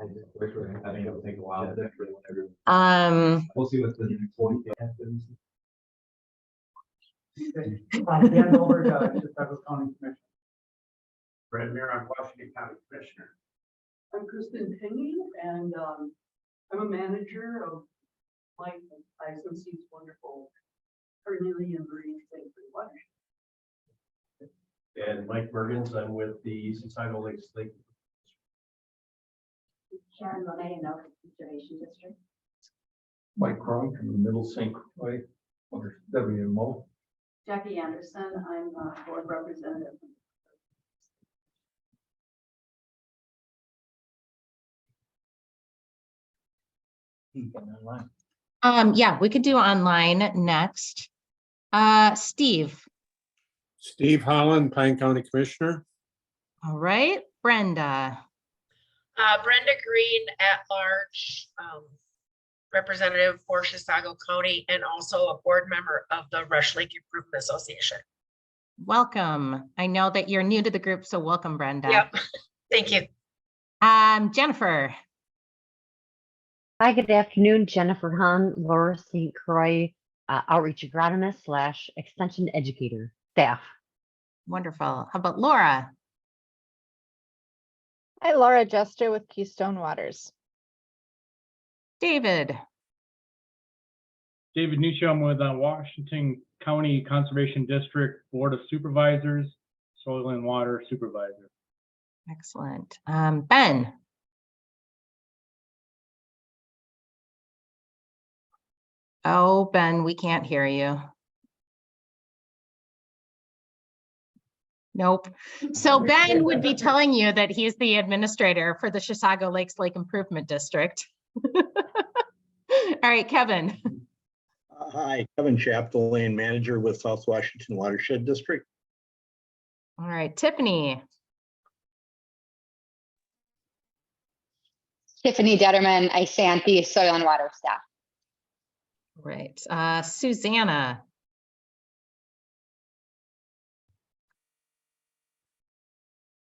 I think it'll take a while. We'll see what the 40 happens. Hand over to Chicago County Commission. Brad Mayor, I'm Washington County Commissioner. I'm Kristen Penny, and I'm a manager of Mike Eisenstein's wonderful Carnelian Marine Sanctuary Watershed. And Mike Mergens, I'm with the Societal Lakes Lake. Sharon Monet in the Conservation District. Mike Croix from the Middle St. Croix, WMO. Jackie Anderson, I'm a board representative. Yeah, we could do online next. Steve. Steve Holland, Pine County Commissioner. All right, Brenda. Brenda Green at large, representative for Chisago County and also a board member of the Rush Lake Improvement Association. Welcome. I know that you're new to the group, so welcome, Brenda. Yep, thank you. Jennifer. Hi, good afternoon. Jennifer Hahn, Laura St. Croix, outreach agronomist / extension educator staff. Wonderful. How about Laura? Hi, Laura Jester with Keystone Waters. David. David Nuccio, I'm with Washington County Conservation District Board of Supervisors, Soil and Water Supervisor. Excellent. Ben. Oh, Ben, we can't hear you. Nope. So Ben would be telling you that he's the administrator for the Chisago Lakes Lake Improvement District. All right, Kevin. Hi, Kevin Chapdelaine, manager with South Washington Watershed District. All right, Tiffany. Tiffany Detterman, Isanti, Soil and Water staff. Right. Susanna.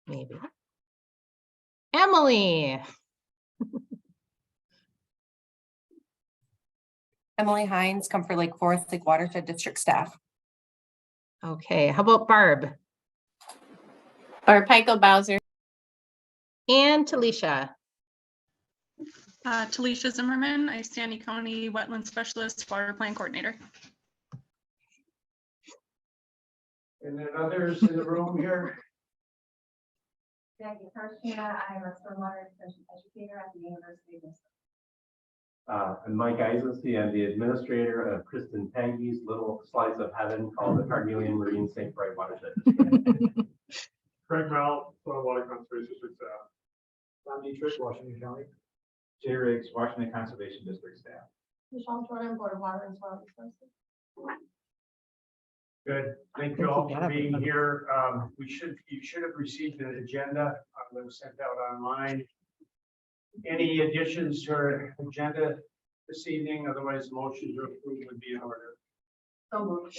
Maybe. Emily. Emily Hines, Comfort Lake Forest Lake Watershed District staff. Okay, how about Barb? Barb Peichel Bowser. And Talisha. Talisha Zimmerman, Isanti County Wetland Specialist, Water Plan Coordinator. And then others in the room here. Jackie Kirshner, I'm a stormwater extension educator at the University of Minnesota. And Mike Eisenstein, I'm the administrator of Kristen Pengy's little slice of heaven called the Carnelian Marine St. Croix Watershed. Craig Mel, Soil Water Conservation District staff. Tom Dietrich, Washington County. Jay Riggs, Washington Conservation District staff. Michelle Jordan, Board of Water and Soil Resources. Good. Thank you all for being here. You should have received an agenda that was sent out online. Any additions to our agenda this evening? Otherwise, motion to approve would be in order. So moved.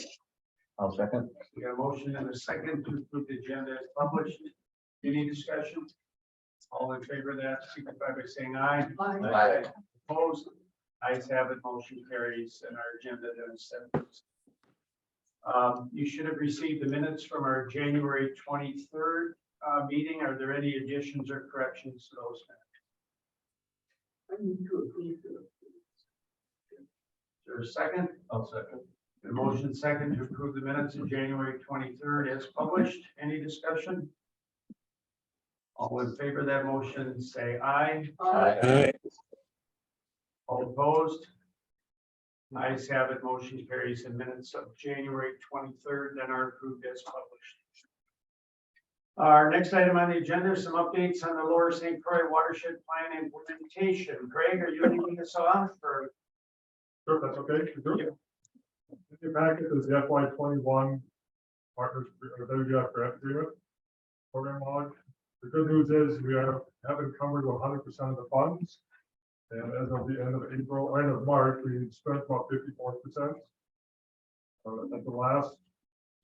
I'll second. We got a motion and a second to approve the agenda as published. Any discussion? All in favor of that, signify by saying aye. Aye. Opposed? Ayes have it. Motion carries, and our agenda then is set. You should have received the minutes from our January 23rd meeting. Are there any additions or corrections to those minutes? I need to agree to it. Is there a second? I'll second. The motion second to approve the minutes of January 23rd as published. Any discussion? All in favor of that motion, say aye. Aye. All opposed? Ayes have it. Motion carries. The minutes of January 23rd then are approved as published. Our next item on the agenda is some updates on the Lower St. Croix Watershed Plan implementation. Craig, are you leading us off? Or? Sure, that's okay. Sure. In your packet is the FY21 Partners WWF Grant Agreement program log. The good news is we have encumbered 100% of the funds. And as of the end of March, we spent about 54%. At the last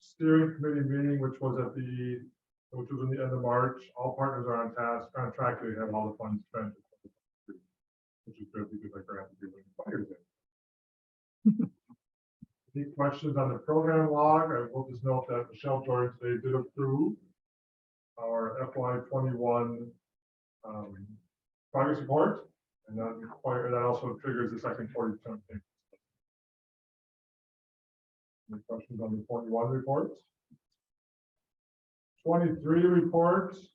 steering committee meeting, which was in the end of March, all partners are on track to have all the funds spent. which is good because I granted you fires in. Any questions on the program log? I will just note that Michelle George, they did approve our FY21 progress report, and that also triggers the second 40% payment. Any questions on the 21 reports? 23 reports.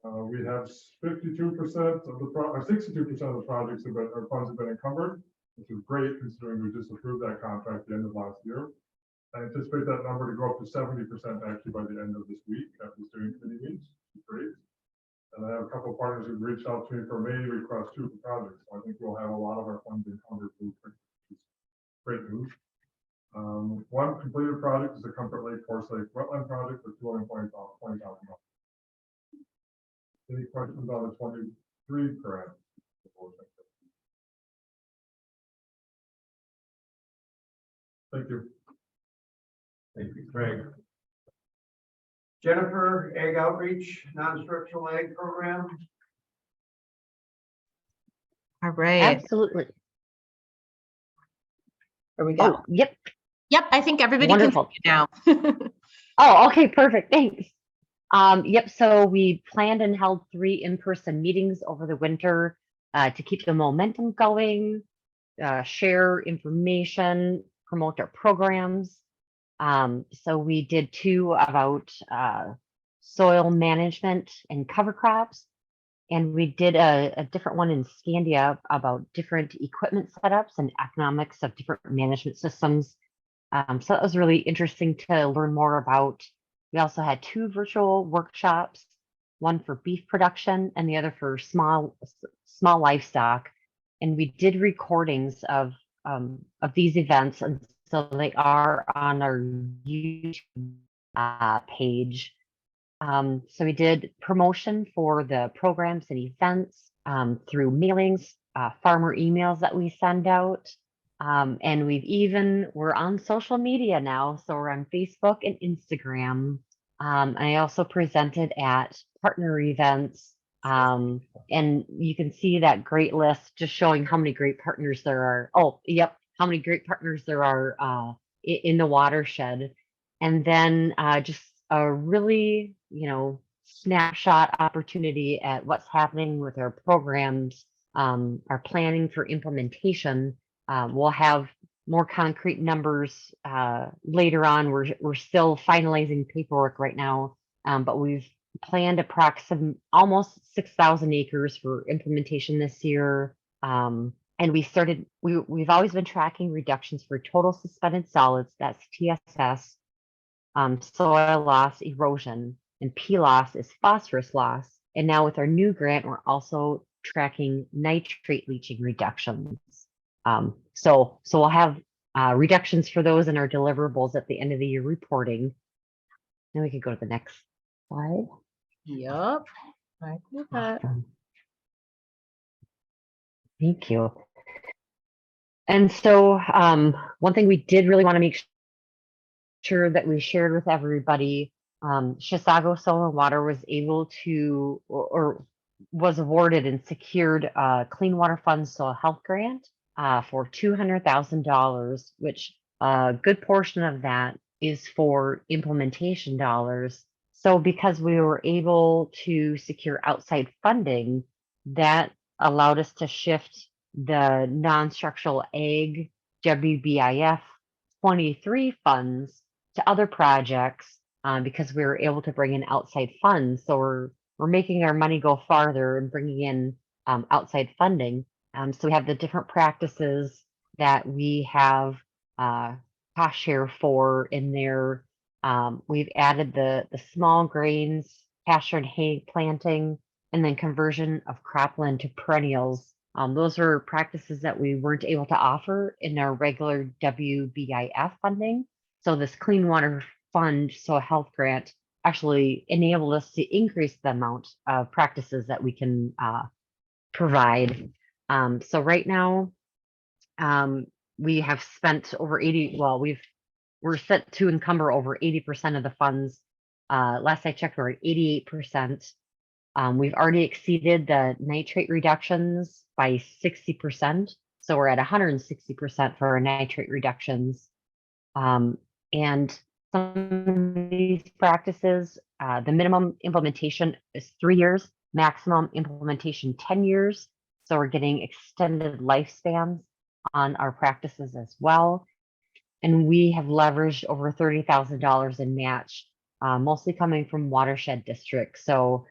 We have 52% of the 62% of the projects have been, or funds have been encumbered, which is great considering we just approved that contract at the end of last year. I anticipate that number to go up to 70% actually by the end of this week after the steering committee meets. Great. And I have a couple of partners who've reached out to me for May request too for projects. So I think we'll have a lot of our funds encumbered, which is great news. One completed project is the Comfort Lake Forest Lake Wetland Project for $220,000. Any questions on the 23 grant? Thank you. Thank you, Craig. Jennifer, Ag Outreach, Non-Structural Ag Program. All right. Absolutely. There we go. Oh, yep. Yep, I think everybody Wonderful. can see you now. Oh, okay, perfect. Thanks. Yep. So we planned and held 3 in-person meetings over the winter to keep the momentum going, share information, promote our programs. So we did 2 about soil management and cover crops. And we did a different one in Scandia about different equipment setups and economics of different management systems. So that was really interesting to learn more about. We also had 2 virtual workshops, one for beef production and the other for small livestock. And we did recordings of these events, and so they are on our YouTube page. So we did promotion for the programs and events through mailings, farmer emails that we send out. And we're on social media now. So we're on Facebook and Instagram. I also presented at partner events. And you can see that great list just showing how many great partners there are. Oh, yep. How many great partners there are in the watershed. And then just a really, snapshot opportunity at what's happening with our programs, our planning for implementation. We'll have more concrete numbers later on. We're still finalizing paperwork right now, but we've planned approximately almost 6,000 acres for implementation this year. And we've always been tracking reductions for total suspended solids, that's TSS, soil loss, erosion, and PLOS is phosphorus loss. And now with our new grant, we're also tracking nitrate leaching reductions. So we'll have reductions for those in our deliverables at the end of the year reporting. Then we can go to the next slide. Yep. Awesome. Thank you. And so one thing we did really want to make sure that we shared with everybody, Chisago Soil and Water was able to, or was awarded and secured a Clean Water Fund Soil Health Grant for $200,000, which a good portion of that is for implementation dollars. So because we were able to secure outside funding, that allowed us to shift the non-structural ag WBIF 23 funds to other projects because we were able to bring in outside funds. So we're making our money go farther and bringing in outside funding. So we have the different practices that we have cost share for in there. We've added the small grains, pasture and hay planting, and then conversion of cropland to perennials. Those are practices that we weren't able to offer in our regular WBIF funding. So this Clean Water Fund Soil Health Grant actually enabled us to increase the amount of practices that we can provide. So right now, we have spent over 80, we're set to encumber over 80% of the funds. Last I checked, we're at 88%. We've already exceeded the nitrate reductions by 60%. So we're at 160% for our nitrate reductions. And some of these practices, the minimum implementation is 3 years, maximum implementation 10 years. So we're getting extended lifespans on our practices as well. And we have leveraged over $30,000 in match, mostly coming from watershed districts. So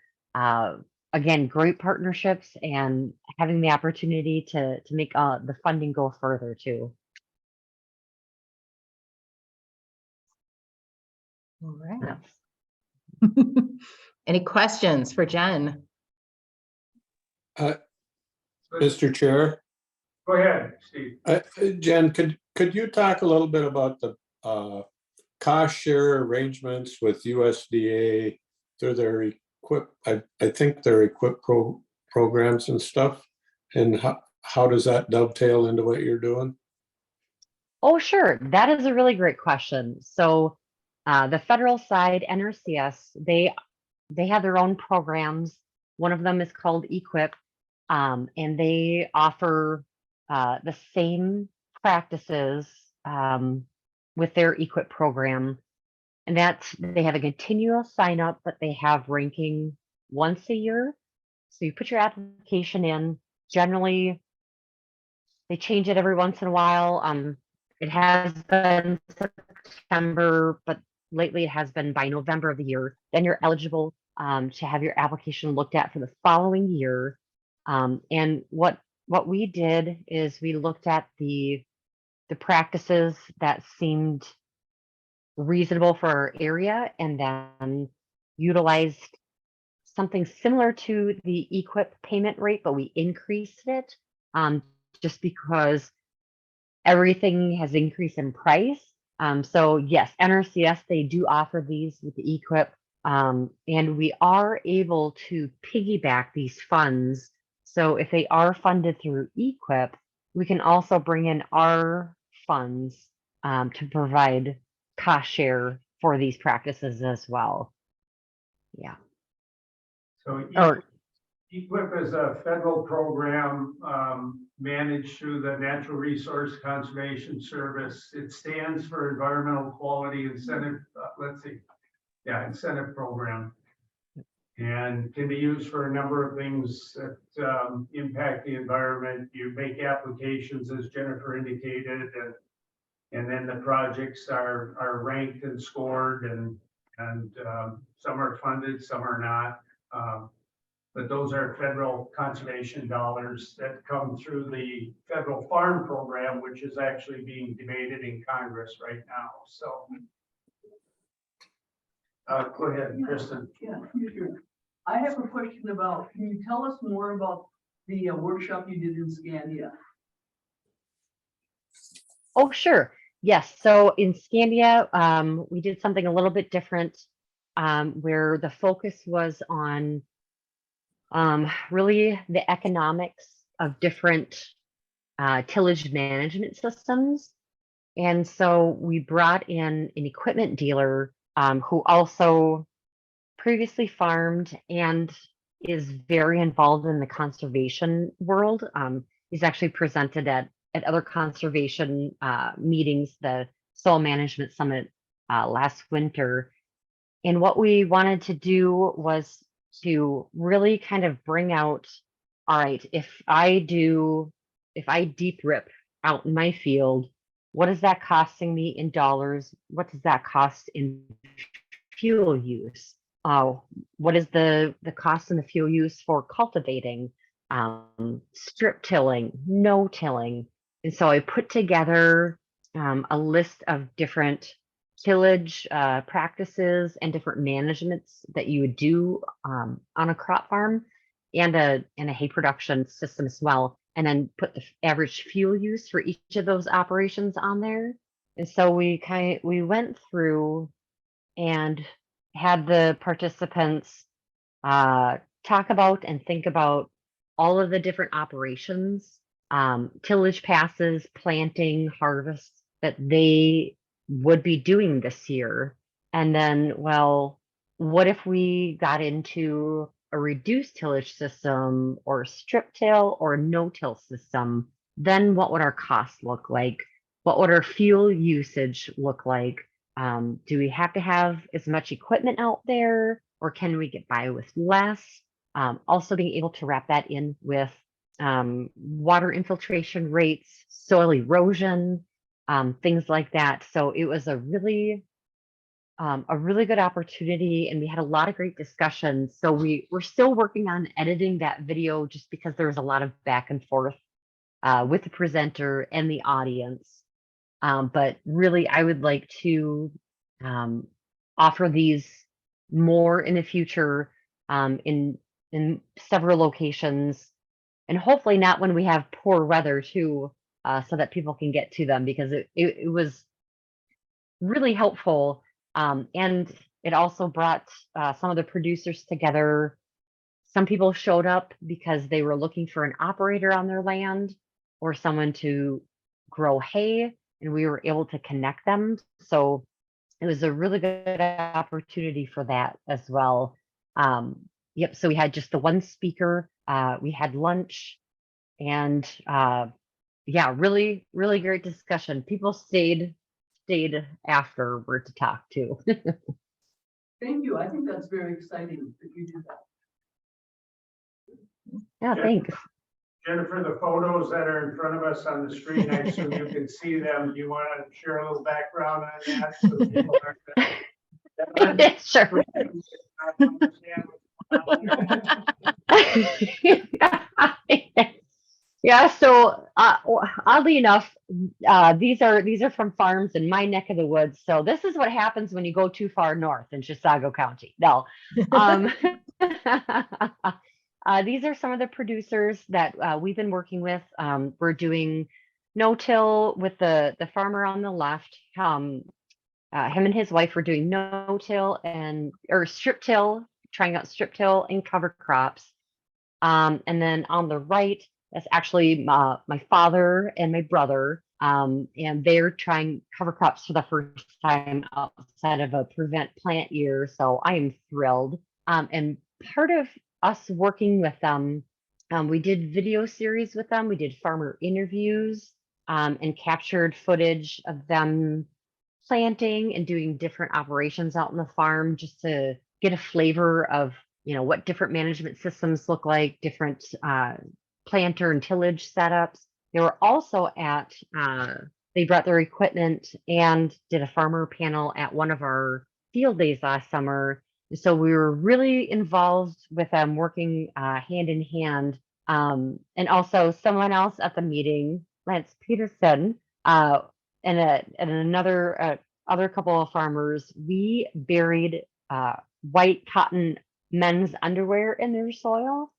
again, great partnerships and having the opportunity to make the funding go further too. All right. Any questions for Jen? Mr. Chair, Go ahead, Steve. Jen, could you talk a little bit about the cost share arrangements with USDA through their I think their equip programs and stuff, and how does that dovetail into what you're doing? Oh, sure. That is a really great question. So the federal side, NRCS, they have their own programs. One of them is called Equip, and they offer the same practices with their Equip program. And that's, they have a continual sign up, but they have ranking once a year. So you put your application in. Generally, they change it every once in a while. It has been September, but lately it has been by November of the year. Then you're eligible to have your application looked at for the following year. And what we did is we looked at the practices that seemed reasonable for our area, and then utilized something similar to the Equip payment rate, but we increased it just because everything has increased in price. So yes, NRCS, they do offer these with the Equip, and we are able to piggyback these funds. So if they are funded through Equip, we can also bring in our funds to provide cost share for these practices as well. Yeah. So Or Equip is a federal program managed through the Natural Resource Conservation Service. It stands for Environmental Quality Incentive, incentive program. And can be used for a number of things that impact the environment. You make applications, as Jennifer indicated, and then the projects are ranked and scored, and some are funded, some are not. But those are federal conservation dollars that come through the federal farm program, which is actually being debated in Congress right now. So go ahead, Kristen. Yeah, sure. I have a question about, can you tell us more about the workshop you did in Scandia? oh, sure. Yes. So in Scandia, we did something a little bit different, where the focus was on really the economics of different tillage management systems. And so we brought in an equipment dealer who also previously farmed and is very involved in the conservation world. He's actually presented at other conservation meetings, the Soil Management Summit last winter. And what we wanted to do was to really kind of bring out, all right, if I deep rip out in my field, what is that costing me in dollars? What does that cost in fuel use? What is the cost and the fuel use for cultivating, strip tilling, no tilling? And so I put together a list of different tillage practices and different managements that you would do on a crop farm and a hay production system as well, and then put the average fuel use for each of those operations on there. And so we went through and had the participants talk about and think about all of the different operations, tillage passes, planting, harvest that they would be doing this year. And then, well, what if we got into a reduced tillage system or a strip till or a no-till system, then what would our costs look like? What would our fuel usage look like? Do we have to have as much equipment out there, or can we get by with less? Also being able to wrap that in with water infiltration rates, soil erosion, things like that. So it was a really good opportunity, and we had a lot of great discussions. So we're still working on editing that video just because there was a lot of back and forth with the presenter and the audience. But really, I would like to offer these more in the future in several locations, and hopefully not when we have poor weather too, so that people can get to them, because it was really helpful. And it also brought some of the producers together. Some people showed up because they were looking for an operator on their land or someone to grow hay, and we were able to connect them. So it was a really good opportunity for that as well. Yep, so we had just the one speaker, we had lunch, and yeah, really, really great discussion. People stayed afterward to talk too. Thank you. I think that's very exciting that you do that. Yeah, thanks. Jennifer, the photos that are in front of us on the screen, I assume you can see them. Do you want to share a little background on that? So people aren't- Sure. Yeah, so oddly enough, these are from farms in my neck of the woods. So this is what happens when you go too far north in Chisago County. No, these are some of the producers that we've been working with. We're doing no-till with the farmer on the left. Him and his wife were doing no-till or strip till, trying out strip till and cover crops. And then on the right, that's actually my father and my brother, and they're trying cover crops for the first time outside of a prevent plant year. So I am thrilled. And part of us working with them, we did video series with them. We did farmer interviews and captured footage of them planting and doing different operations out on the farm, just to get a flavor of what different management systems look like, different planter and tillage setups. They were also at, they brought their equipment and did a farmer panel at one of our field days last summer. So we were really involved with them, working hand in hand. And also someone else at the meeting, Lance Peterson, and another other couple of farmers, we buried white cotton men's underwear in their soil.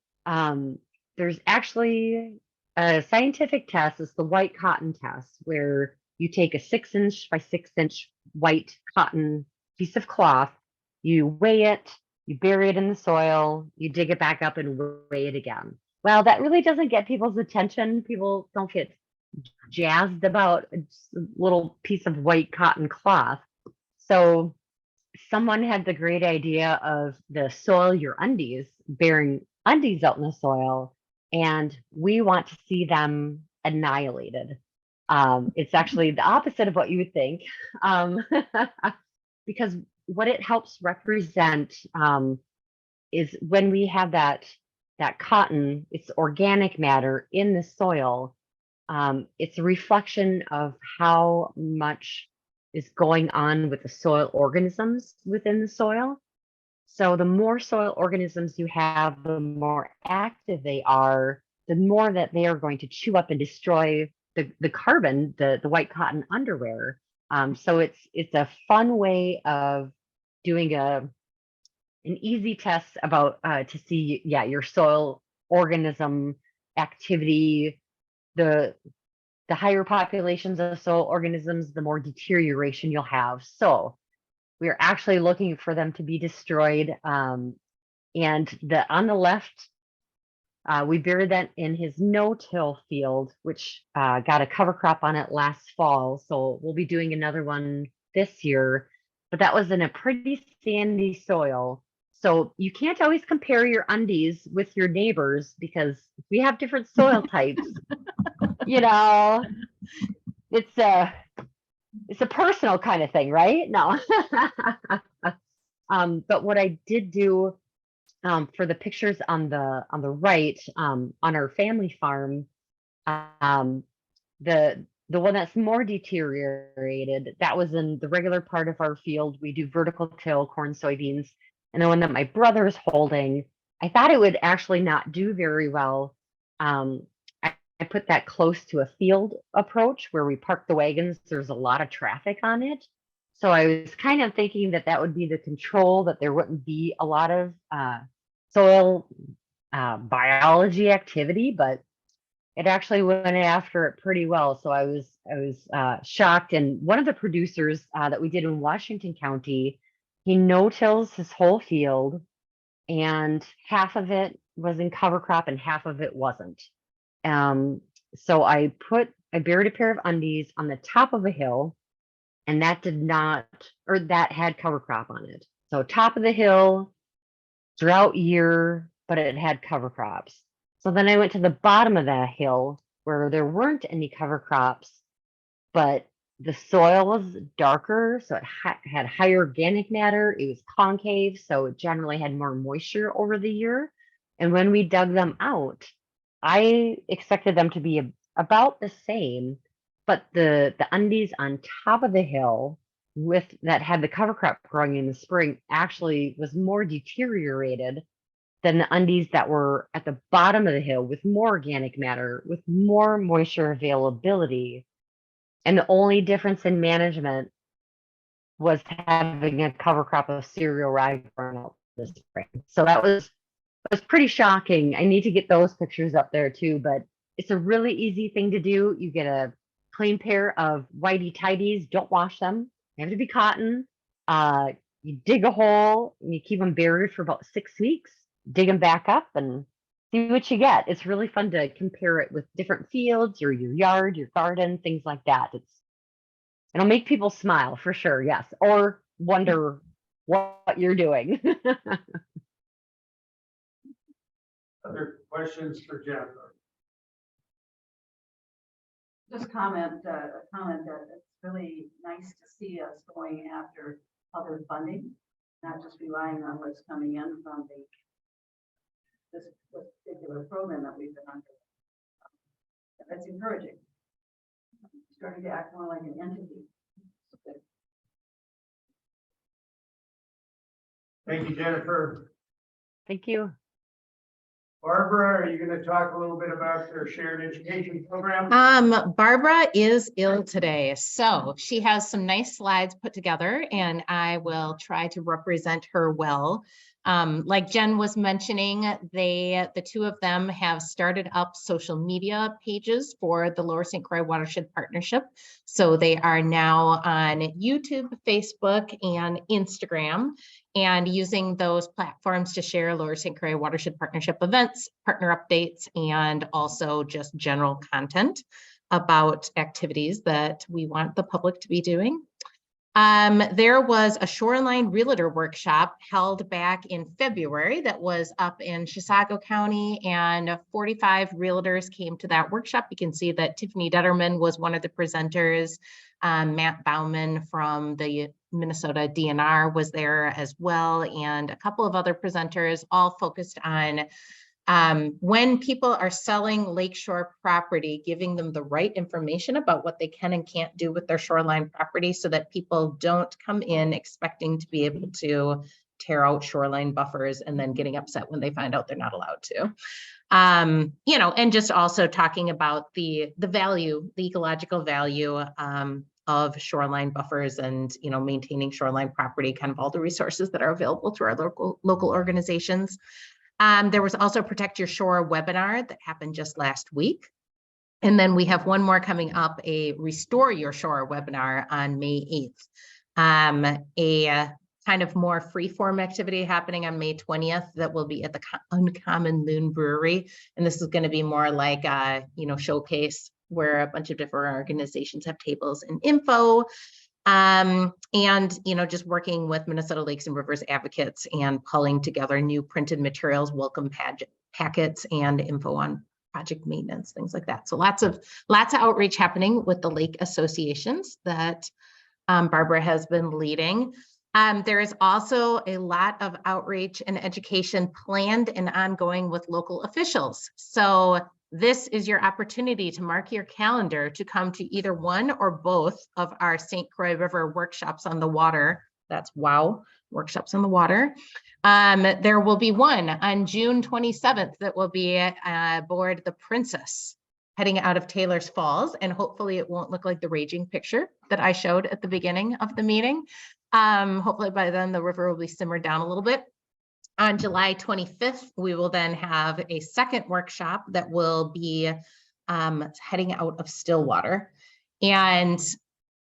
There's actually a scientific test, it's the white cotton test, where you take a 6-inch by 6-inch white cotton piece of cloth, you weigh it, you bury it in the soil, you dig it back up and weigh it again. Well, that really doesn't get people's attention. People don't get jazzed about a little piece of white cotton cloth. So someone had the great idea of the soil your undies, burying undies out in the soil, and we want to see them annihilated. It's actually the opposite of what you would think, because what it helps represent is when we have that cotton, it's organic matter in the soil. It's a reflection of how much is going on with the soil organisms within the soil. So the more soil organisms you have, the more active they are, the more that they are going to chew up and destroy the carbon, the white cotton underwear. So it's a fun way of doing an easy test about to see, yeah, your soil organism activity. The higher populations of soil organisms, the more deterioration you'll have. So we're actually looking for them to be destroyed. And on the left, we buried that in his no-till field, which got a cover crop on it last fall. So we'll be doing another one this year. But that was in a pretty sandy soil. So you can't always compare your undies with your neighbors because we have different soil types. You know, it's a personal kind of thing, right? No. But what I did do for the pictures on the right, on our family farm, the one that's more deteriorated, that was in the regular part of our field. We do vertical till, corn, soybeans, and the one that my brother's holding, I thought it would actually not do very well. I put that close to a field approach where we park the wagons. There's a lot of traffic on it. So I was kind of thinking that that would be the control, that there wouldn't be a lot of soil biology activity, but it actually went after it pretty well. So I was shocked. And one of the producers that we did in Washington County, he no-tills his whole field, and half of it was in cover crop and half of it wasn't. So I buried a pair of undies on the top of a hill, and that that had cover crop on it. So top of the hill, drought year, but it had cover crops. So then I went to the bottom of that hill where there weren't any cover crops, but the soil was darker, so it had higher organic matter. It was concave, so it generally had more moisture over the year. And when we dug them out, I expected them to be about the same, but the undies on top of the hill that had the cover crop growing in the spring actually was more deteriorated than the undies that were at the bottom of the hill with more organic matter, with more moisture availability. And the only difference in management was having a cover crop of cereal rye grown out this spring. So that was pretty shocking. I need to get those pictures up there too, but it's a really easy thing to do. You get a clean pair of whitey tidies, don't wash them. They have to be cotton. You dig a hole and you keep them buried for about 6 weeks, dig them back up and see what you get. It's really fun to compare it with different fields or your yard, your garden, things like that. It'll make people smile for sure, yes, or wonder what you're doing. Other questions for Jennifer? Just a comment that it's really nice to see us going after other funding, not just relying on what's coming in from this particular program that we've been under. That's encouraging. Starting to act more like an entity. Thank you, Jennifer. Thank you. Barbara, are you going to talk a little bit about their shared education program? Barbara is ill today, so she has some nice slides put together, and I will try to represent her well. Like Jen was mentioning, the two of them have started up social media pages for the Lower St. Croix Watershed Partnership. So they are now on YouTube, Facebook, and Instagram, and using those platforms to share Lower St. Croix Watershed Partnership events, partner updates, and also just general content about activities that we want the public to be doing. There was a shoreline realtor workshop held back in February that was up in Chisago County, and 45 realtors came to that workshop. You can see that Tiffany Detterman was one of the presenters. Matt Bauman from the Minnesota DNR was there as well, and a couple of other presenters, all focused on when people are selling lakeshore property, giving them the right information about what they can and can't do with their shoreline property so that people don't come in expecting to be able to tear out shoreline buffers and then getting upset when they find out they're not allowed to. You know, and just also talking about the value, the ecological value of shoreline buffers and, you know, maintaining shoreline property, kind of all the resources that are available to our local organizations. There was also Protect Your Shore webinar that happened just last week. And then we have one more coming up, a Restore Your Shore webinar on May 8th. A kind of more free-form activity happening on May 20th that will be at the Uncommon Loon Brewery. And this is going to be more like a, you know, showcase where a bunch of different organizations have tables and info. And, just working with Minnesota Lakes and Rivers advocates and pulling together new printed materials, welcome packets, and info on project maintenance, things like that. So lots of outreach happening with the lake associations that Barbara has been leading. There is also a lot of outreach and education planned and ongoing with local officials. So this is your opportunity to mark your calendar to come to either one or both of our St. Croix River workshops on the water. That's WOW, workshops on the water. There will be one on June 27th that will be aboard the Princess heading out of Taylor's Falls, and hopefully it won't look like the raging picture that I showed at the beginning of the meeting. Hopefully by then the river will be simmered down a little bit. On July 25th, we will then have a second workshop that will be heading out of Stillwater. And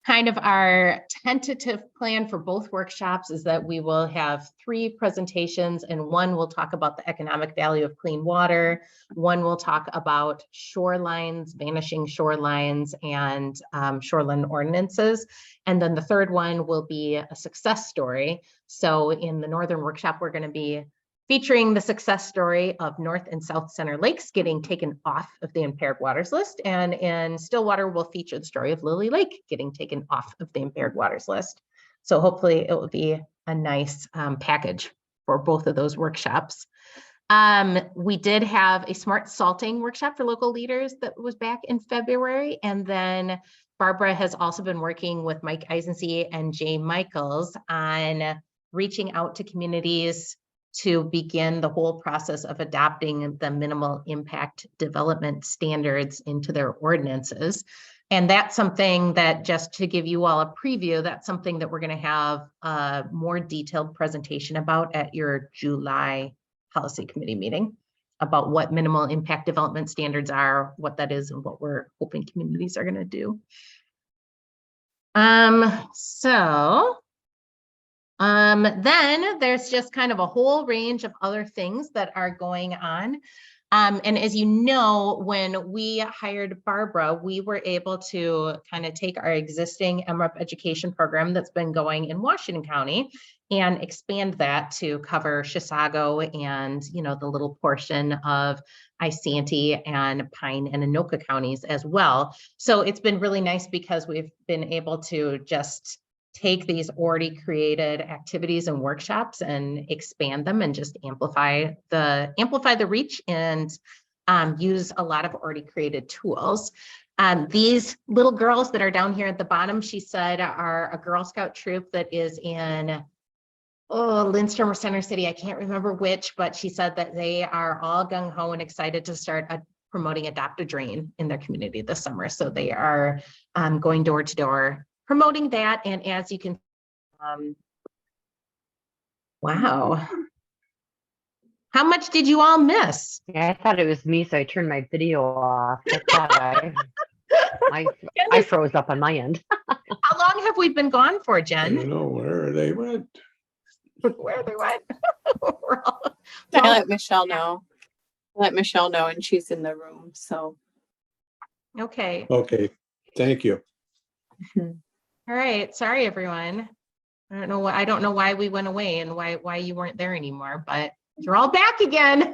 kind of our tentative plan for both workshops is that we will have 3 presentations, and one will talk about the economic value of clean water. One will talk about shorelines, vanishing shorelines, and shoreline ordinances. And then the third one will be a success story. So in the Northern workshop, we're going to be featuring the success story of North and South Center Lakes getting taken off of the impaired waters list. And in Stillwater, we'll feature the story of Lily Lake getting taken off of the impaired waters list. So hopefully it will be a nice package for both of those workshops. We did have a smart salting workshop for local leaders that was back in February. And then Barbara has also been working with Mike Eisensee and Jay Michaels on reaching out to communities to begin the whole process of adopting the minimal impact development standards into their ordinances. And that's something that, just to give you all a preview, that's something that we're going to have a more detailed presentation about at your July policy committee meeting, about what minimal impact development standards are, what that is, and what we're hoping communities are going to do. Then there's just kind of a whole range of other things that are going on. And as you know, when we hired Barbara, we were able to kind of take our existing MREP education program that's been going in Washington County and expand that to cover Chisago and, the little portion of Isanti and Pine and Anoka counties as well. So it's been really nice because we've been able to just take these already created activities and workshops and expand them and just amplify the reach and use a lot of already created tools. These little girls that are down here at the bottom, she said, are a Girl Scout troop that is in Lindstrom or Center City. I can't remember which, but she said that they are all gung-ho and excited to start promoting Adopt a Drain in their community this summer. So they are going door to door promoting that. And as you can, wow. How much did you all miss? Yeah, I thought it was me, so I turned my video off. I froze up on my end. How long have we been gone for, I Jen? don't know where they went. Where they went? I let Michelle know. And she's in the room, so. Okay. Okay, thank you. All right. Sorry, everyone. I don't know why we went away and why you weren't there anymore, but you're all back again.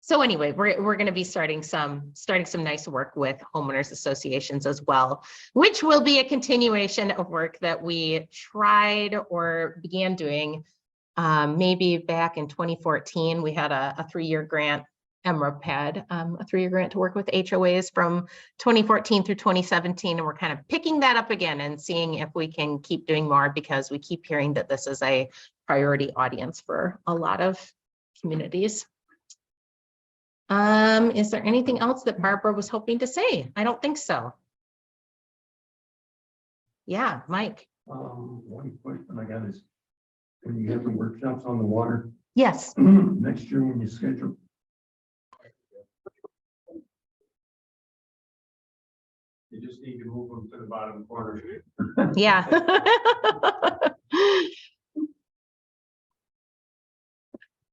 So anyway, we're going to be starting some nice work with homeowners associations as well, which will be a continuation of work that we tried or began doing maybe back in 2014. We had a 3-year grant. MREP had a 3-year grant to work with HOAs from 2014 through 2017, and we're kind of picking that up again and seeing if we can keep doing more, because we keep hearing that this is a priority audience for a lot of communities. Is there anything else that Barbara was hoping to say? I don't think so. Yeah, Mike. One question I got is, when you have the workshops on the water, Yes. next year when you schedule, You just need to move them to the bottom corner. Yeah.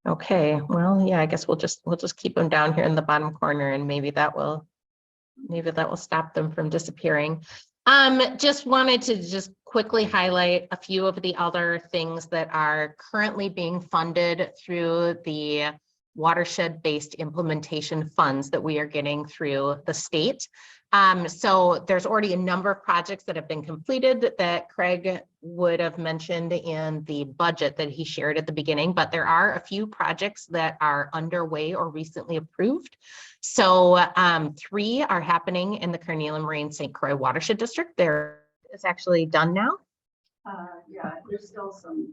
Okay, well, yeah, I guess we'll just keep them down here in the bottom corner, and maybe that will maybe that will stop them from disappearing. Just wanted to just quickly highlight a few of the other things that are currently being funded through the watershed-based implementation funds that we are getting through the state. So there's already a number of projects that have been completed that Craig would have mentioned in the budget that he shared at the beginning, but there are a few projects that are underway or recently approved. So 3 are happening in the Carnegie Marine St. Croix Watershed District. It's actually done now. Yeah, there's still some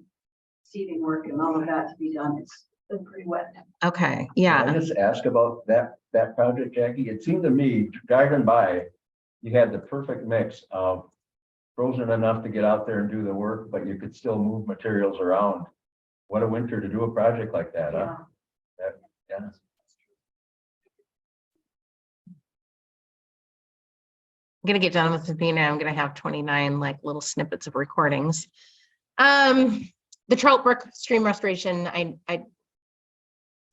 seeding work and all of that to be done. It's been pretty wet. Okay, Can I yeah. just ask about that project, Jackie? It seemed to me, driving by, you had the perfect mix of frozen enough to get out there and do the work, but you could still move materials around. What a winter to do a project like that, huh? Yeah. I'm gonna get done with Sabina. I'm gonna have 29 like little snippets of recordings. The Trout Brook stream restoration, I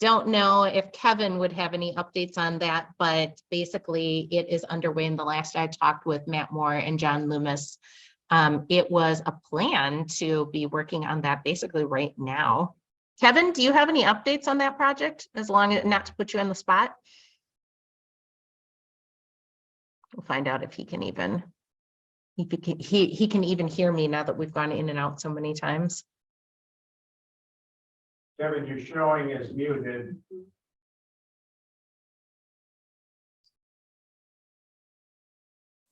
don't know if Kevin would have any updates on that, but basically it is underway. And the last I talked with Matt Moore and John Loomis, it was a plan to be working on that basically right now. Kevin, do you have any updates on that project? As long as not to put you on the spot. We'll find out if he can even, he can even hear me now that we've gone in and out so many times. Kevin, you're showing as muted.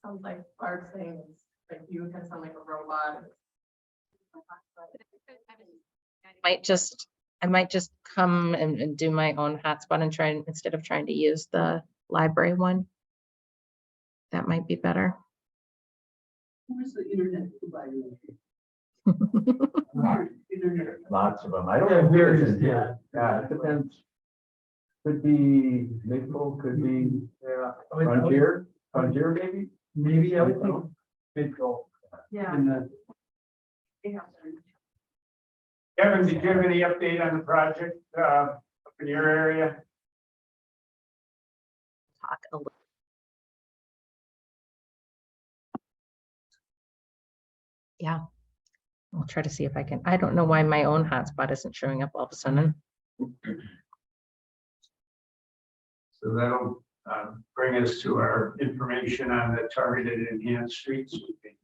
Sounds like Bart saying, like you kind of sound like a robot. I might just come and do my own hotspot and try instead of trying to use the library one. That might be better. Where's the internet provider? Lots of them. I don't know where it is. Yeah, it depends. Could be Midco, could be Frontier, maybe? Maybe I would think Midco. Yeah. Kevin, did you have any update on the project up in your area? Talk a little. Yeah, I'll try to see if I can. I don't know why my own hotspot isn't showing up all of a sudden. So that'll bring us to our information on the targeted enhanced street sweeping.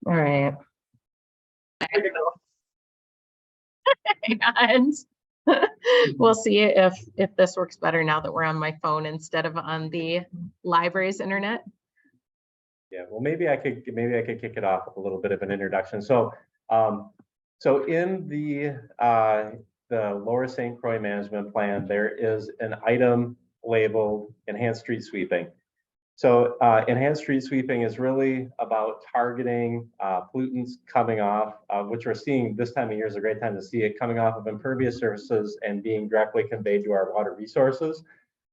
All right. And we'll see if this works better now that we're on my phone instead of on the library's internet. Yeah, well, maybe I could kick it off with a little bit of an introduction. So, so in the Lower St. Croix Management Plan, there is an item labeled enhanced street sweeping. So enhanced street sweeping is really about targeting pollutants coming off, which we're seeing this time of year is a great time to see it coming off of impervious surfaces and being directly conveyed to our water resources.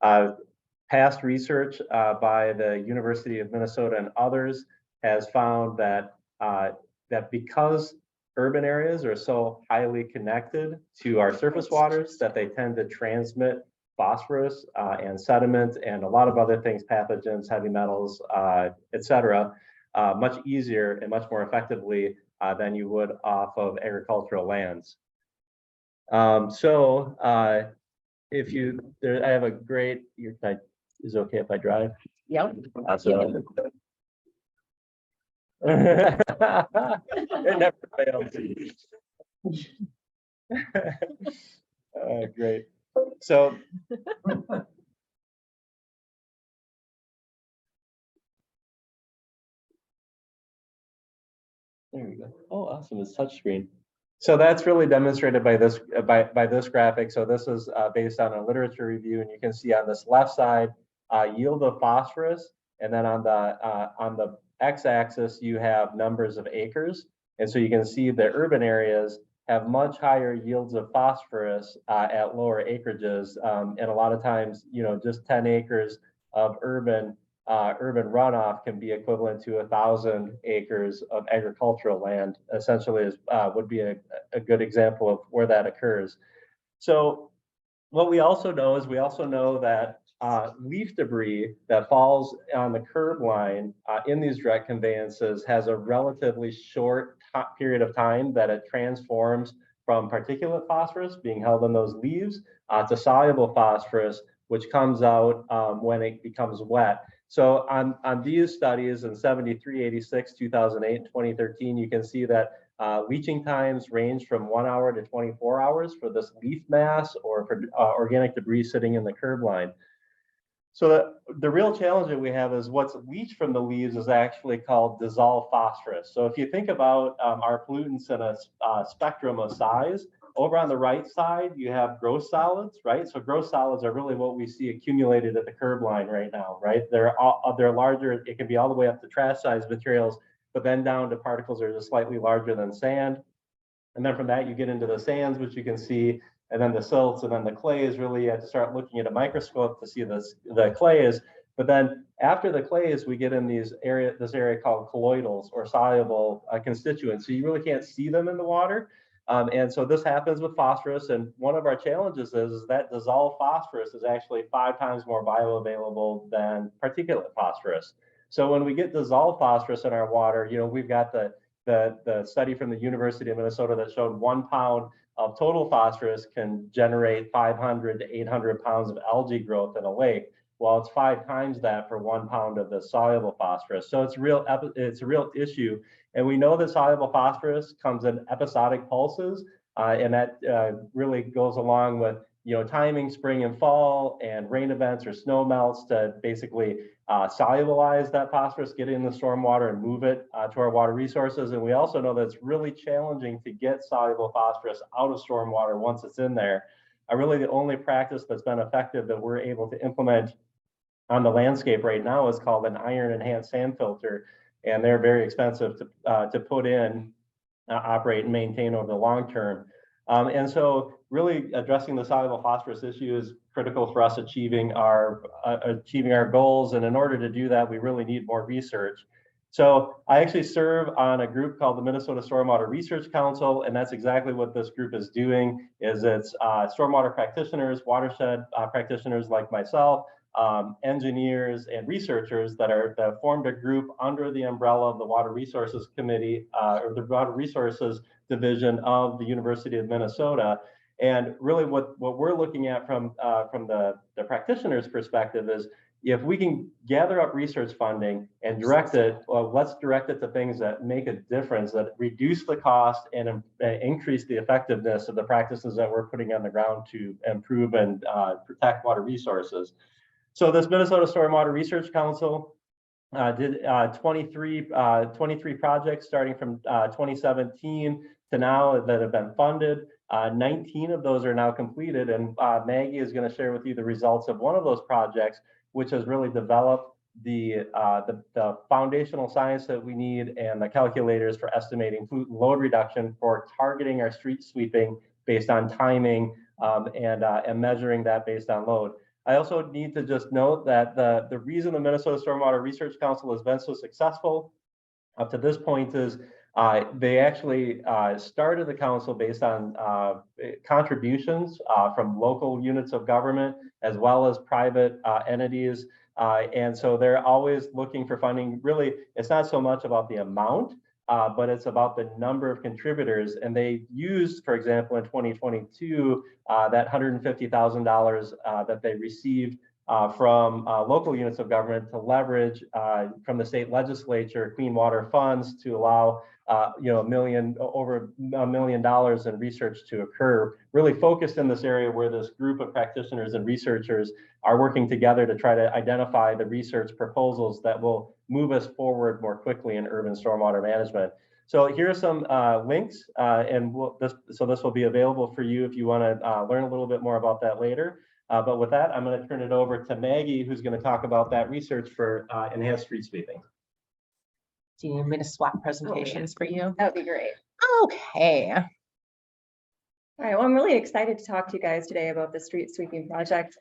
Past research by the University of Minnesota and others has found that that because urban areas are so highly connected to our surface waters that they tend to transmit phosphorus and sediment and a lot of other things, pathogens, heavy metals, etc., much easier and much more effectively than you would off of agricultural lands. If you, I have a great, is it okay if I drive? Yep. Awesome. It never fails. Great. So there we go. Oh, awesome! It's touchscreen. So that's really demonstrated by this by this graphic. So this is based on a literature review, and you can see on this left side yield of phosphorus, and then on the x-axis you have numbers of acres, and so you can see the urban areas have much higher yields of phosphorus at lower acreages, and a lot of times, you know, just 10 acres of urban urban runoff can be equivalent to 1,000 acres of agricultural land, essentially would be a good example of where that occurs. So what we also know is that leaf debris that falls on the curb line in these direct conveyances has a relatively short period of time that it transforms from particulate phosphorus being held in those leaves to soluble phosphorus, which comes out when it becomes wet. So on these studies in 73, 86, 2008, and 2013, you can see that leaching times range from 1 hour to 24 hours for this leaf mass or for organic debris sitting in the curb line. So the real challenge that we have is what's leached from the leaves is actually called dissolved phosphorus. So if you think about our pollutants in a spectrum of size, over on the right side, you have gross solids, right? So gross solids are really what we see accumulated at the curb line right now, right? They're larger. It can be all the way up to trash size materials, but then down to particles that are just slightly larger than sand. And then from that, you get into the sands, which you can see, and then the silts, and then the clays. Really, you have to start looking at a microscope to see the clays. But then after the clays, we get in this area called colloidals or soluble constituents. So you really can't see them in the water. And so this happens with phosphorus. And one of our challenges is that dissolved phosphorus is actually 5 times more bioavailable than particulate phosphorus. So when we get dissolved phosphorus in our water, we've got the study from the University of Minnesota that showed 1 pound of total phosphorus can generate 500 to 800 pounds of algae growth in a lake. Well, it's 5 times that for 1 pound of the soluble phosphorus. So it's a real issue. And we know that soluble phosphorus comes in episodic pulses, and that really goes along with timing spring and fall and rain events or snow melts to basically solubilize that phosphorus, get it in the stormwater and move it to our water resources. And we also know that it's really challenging to get soluble phosphorus out of stormwater once it's in there. Really, the only practice that's been effective that we're able to implement on the landscape right now is called an iron enhanced sand filter. And they're very expensive to put in, operate, and maintain over the long term. And so really addressing the soluble phosphorus issue is critical for us achieving our goals. And in order to do that, we really need more research. So I actually serve on a group called the Minnesota Stormwater Research Council, and that's exactly what this group is doing. It's stormwater practitioners, watershed practitioners like myself, engineers and researchers that formed a group under the umbrella of the Water Resources Committee or the Water Resources Division of the University of Minnesota. And really what we're looking at from the practitioner's perspective is if we can gather up research funding and direct it, well, let's direct it to things that make a difference, that reduce the cost and increase the effectiveness of the practices that we're putting on the ground to improve and protect water resources. So this Minnesota Stormwater Research Council did 23 projects starting from 2017 to now that have been funded. 19 of those are now completed, and Maggie is going to share with you the results of one of those projects, which has really developed the foundational science that we need and the calculators for estimating pollutant load reduction for targeting our street sweeping based on timing and measuring that based on load. I also need to just note that the reason the Minnesota Stormwater Research Council has been so successful up to this point is they actually started the council based on contributions from local units of government as well as private entities. And so they're always looking for funding. Really, it's not so much about the amount, but it's about the number of contributors. And they used, for example, in 2022, that $150,000 that they received from local units of government to leverage from the state legislature clean water funds to allow over $1 million in research to occur, really focused in this area where this group of practitioners and researchers are working together to try to identify the research proposals that will move us forward more quickly in urban stormwater management. So here are some links, and this will be available for you if you want to learn a little bit more about that later. But with that, I'm going to turn it over to Maggie, who's going to talk about that research for enhanced street sweeping. Do you need me to swap presentations for you? That would be great. Okay. All right, well, I'm really excited to talk to you guys today about the street sweeping project.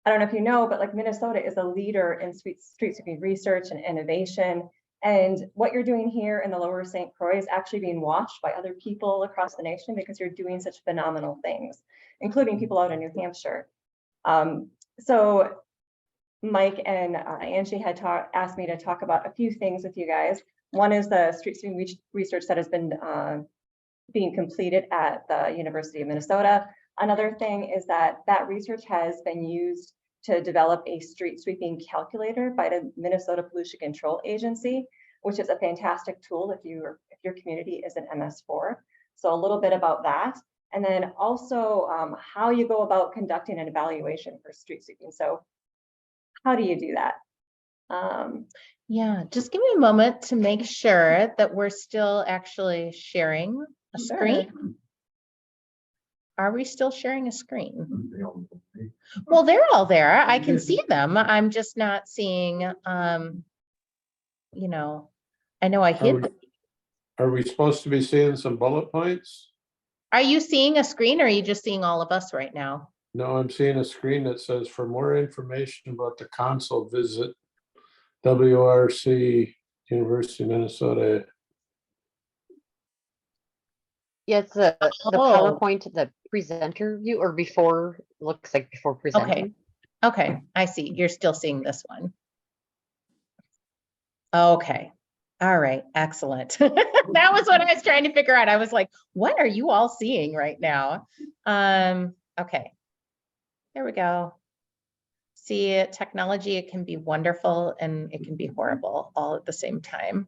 I don't know if you know, but like Minnesota is a leader in street sweeping research and innovation. And what you're doing here in the Lower St. Croix is actually being watched by other people across the nation because you're doing such phenomenal things, including people out in New Hampshire. So Mike and Angie had asked me to talk about a few things with you guys. One is the street sweeping research that has been being completed at the University of Minnesota. Another thing is that research has been used to develop a street sweeping calculator by the Minnesota Pollution Control Agency, which is a fantastic tool if your community is an MS4. So a little bit about that. And then also how you go about conducting an evaluation for street sweeping. So how do you do that? Yeah, just give me a moment to make sure that we're still actually sharing a screen. Are we still sharing a screen? Well, they're all there. I can see them. I'm just not seeing, you know, I know I hid them. Are we supposed to be seeing some bullet points? Are you seeing a screen or are you just seeing all of us right now? No, I'm seeing a screen that says for more information about the console, visit WRC University of Minnesota. Yeah, it's the Oh. PowerPoint, the presenter view, or before, looks like before presenting. Okay, I see. You're still seeing this one. Okay. All right, excellent. That was what I was trying to figure out. I was like, what are you all seeing right now? Okay. There we go. See, technology, it can be wonderful and it can be horrible all at the same time.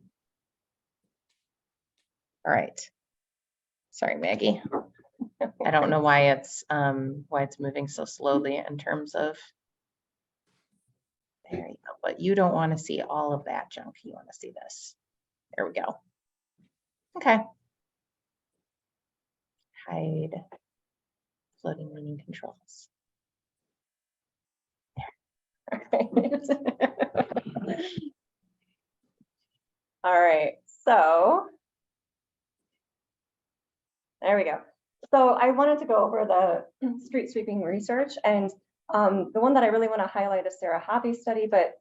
All right. Sorry, Maggie. I don't know why it's moving so slowly in terms of. There you go. But you don't want to see all of that junk. You want to see this. There we go. Okay. Hide floating meaning controls. All right, so there we go. So I wanted to go over the street sweeping research, and the one that I really want to highlight is Sarah Hobby's study, but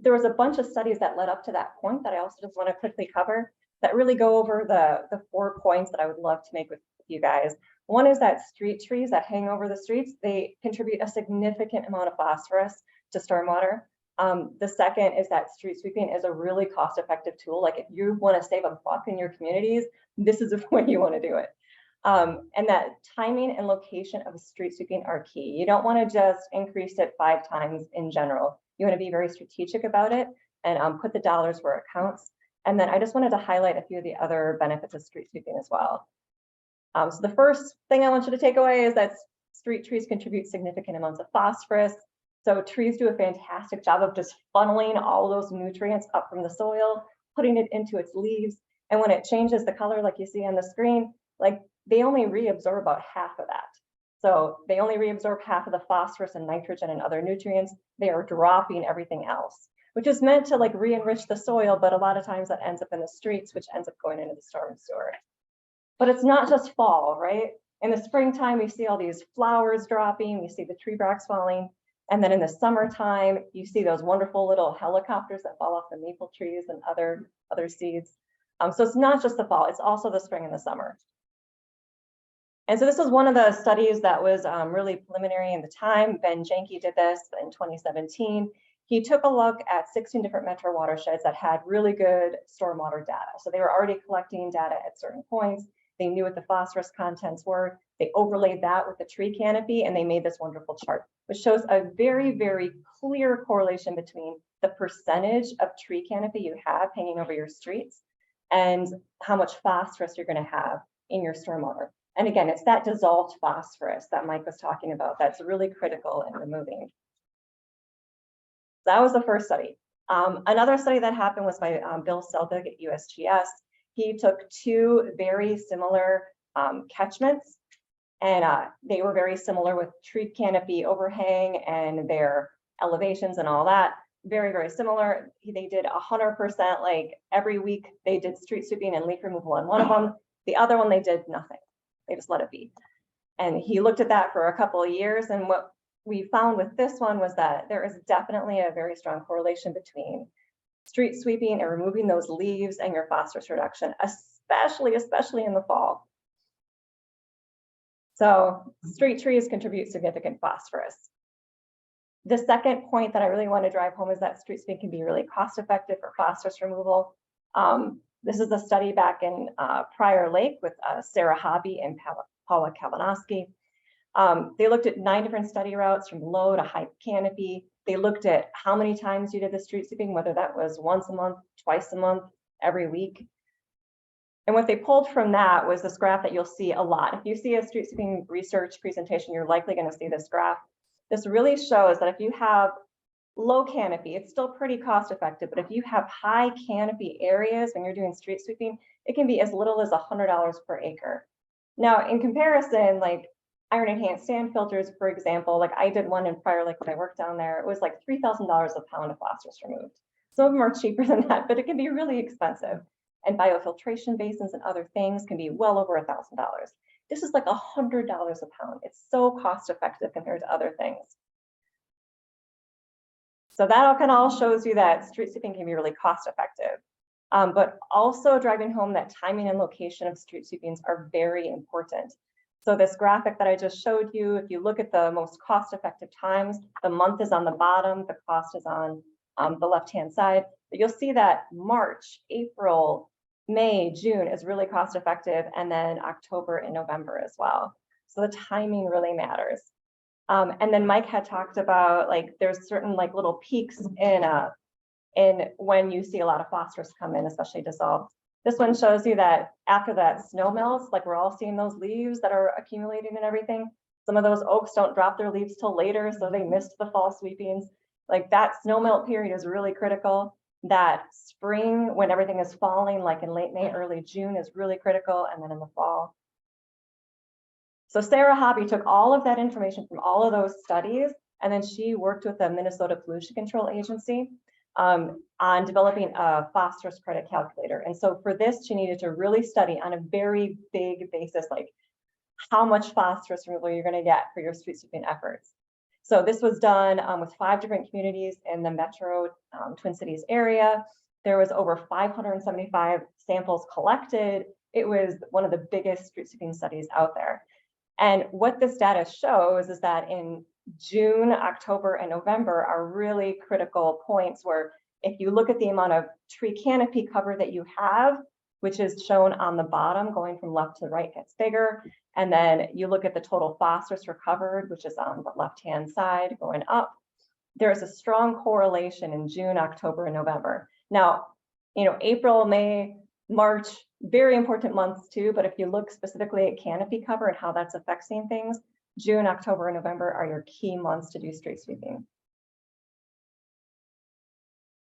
there was a bunch of studies that led up to that point that I also just want to quickly cover that really go over the 4 points that I would love to make with you guys. One is that street trees that hang over the streets, they contribute a significant amount of phosphorus to stormwater. The second is that street sweeping is a really cost-effective tool. Like if you want to save a buck in your communities, this is the way you want to do it. And that timing and location of street sweeping are key. You don't want to just increase it 5 times in general. You want to be very strategic about it and put the dollars where it counts. And then I just wanted to highlight a few of the other benefits of street sweeping as well. So the first thing I want you to take away is that street trees contribute significant amounts of phosphorus. So trees do a fantastic job of just funneling all those nutrients up from the soil, putting it into its leaves. And when it changes the color, like you see on the screen, like they only reabsorb about half of that. So they only reabsorb half of the phosphorus and nitrogen and other nutrients. They are dropping everything else, which is meant to like re-enrich the soil, but a lot of times that ends up in the streets, which ends up going into the storm sewer. But it's not just fall, right? In the springtime, you see all these flowers dropping, you see the tree barks falling. And then in the summertime, you see those wonderful little helicopters that fall off the maple trees and other seeds. So it's not just the fall, it's also the spring and the summer. And so this was one of the studies that was really preliminary in the time. Ben Janke did this in 2017. He took a look at 16 different metro watersheds that had really good stormwater data. So they were already collecting data at certain points. They knew what the phosphorus contents were. They overlaid that with the tree canopy and they made this wonderful chart, which shows a very, very clear correlation between the percentage of tree canopy you have hanging over your streets and how much phosphorus you're going to have in your stormwater. And again, it's that dissolved phosphorus that Mike was talking about that's really critical in removing. That was the first study. Another study that happened was by Bill Selbig at USGS. He took 2 very similar catchments, and they were very similar with tree canopy overhang and their elevations and all that. Very, very similar. They did 100%, like every week they did street sweeping and leaf removal on one of them. The other one, they did nothing. They just let it be. And he looked at that for a couple of years. And what we found with this one was that there is definitely a very strong correlation between street sweeping and removing those leaves and your phosphorus reduction, especially in the fall. So street trees contribute significant phosphorus. The second point that I really want to drive home is that street sweeping can be really cost effective for phosphorus removal. This is a study back in Prior Lake with Sarah Hobby and Paula Kalinowski. They looked at 9 different study routes from low to high canopy. They looked at how many times you did the street sweeping, whether that was once a month, twice a month, every week. And what they pulled from that was this graph that you'll see a lot. If you see a street sweeping research presentation, you're likely going to see this graph. This really shows that if you have low canopy, it's still pretty cost effective, but if you have high canopy areas when you're doing street sweeping, it can be as little as $100 per acre. Now, in comparison, like iron enhanced sand filters, for example, like I did one in Prior Lake when I worked down there, it was like $3,000 a pound of phosphorus removed. Some of them are cheaper than that, but it can be really expensive. And biofiltration basins and other things can be well over $1,000. This is like $100 a pound. It's so cost effective compared to other things. So that kind of all shows you that street sweeping can be really cost effective. But also driving home that timing and location of street sweepings are very important. So this graphic that I just showed you, if you look at the most cost-effective times, the month is on the bottom, the cost is on the left-hand side. But you'll see that March, April, May, June is really cost-effective, and then October and November as well. So the timing really matters. And then Mike had talked about like there's certain like little peaks in when you see a lot of phosphorus come in, especially dissolved. This one shows you that after that snow melts, like we're all seeing those leaves that are accumulating and everything. Some of those oaks don't drop their leaves till later, so they missed the fall sweepings. Like that snow melt period is really critical. That spring, when everything is falling, like in late May, early June, is really critical, and then in the fall. So Sarah Hobby took all of that information from all of those studies, and then she worked with the Minnesota Pollution Control Agency on developing a phosphorus credit calculator. And so for this, she needed to really study on a very big basis, like how much phosphorus removal you're going to get for your street sweeping efforts. So this was done with 5 different communities in the metro Twin Cities area. There was over 575 samples collected. It was one of the biggest street sweeping studies out there. And what this data shows is that in June, October, and November are really critical points where if you look at the amount of tree canopy cover that you have, which is shown on the bottom, going from left to right gets bigger. And then you look at the total phosphorus recovered, which is on the left-hand side going up. There's a strong correlation in June, October, and November. Now, you know, April, May, March, very important months too, but if you look specifically at canopy cover and how that's affecting things, June, October, and November are your key months to do street sweeping.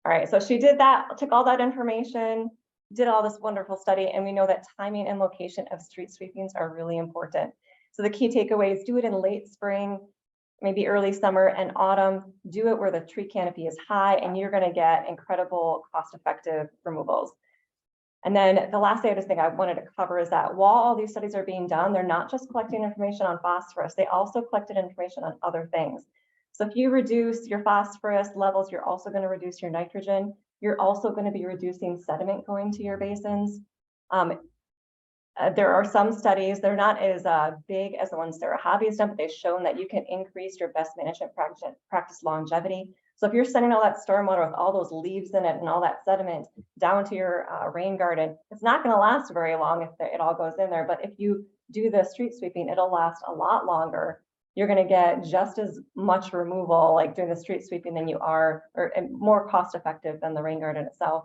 All right, so she did that, took all that information, did all this wonderful study, and we know that timing and location of street sweepings are really important. So the key takeaways, do it in late spring, maybe early summer and autumn, do it where the tree canopy is high, and you're gonna get incredible cost-effective removals. And then the last thing I just think I wanted to cover is that while all these studies are being done, they're not just collecting information on phosphorus, they also collected information on other things. So if you reduce your phosphorus levels, you're also going to reduce your nitrogen. You're also going to be reducing sediment going to your basins. There are some studies, they're not as big as the ones Sarah Hobby has done, but they've shown that you can increase your best management practice longevity. So if you're sending all that stormwater with all those leaves in it and all that sediment down to your rain garden, it's not going to last very long if it all goes in there. But if you do the street sweeping, it'll last a lot longer. You're going to get just as much removal like doing the street sweeping than you are, or more cost effective than the rain garden itself.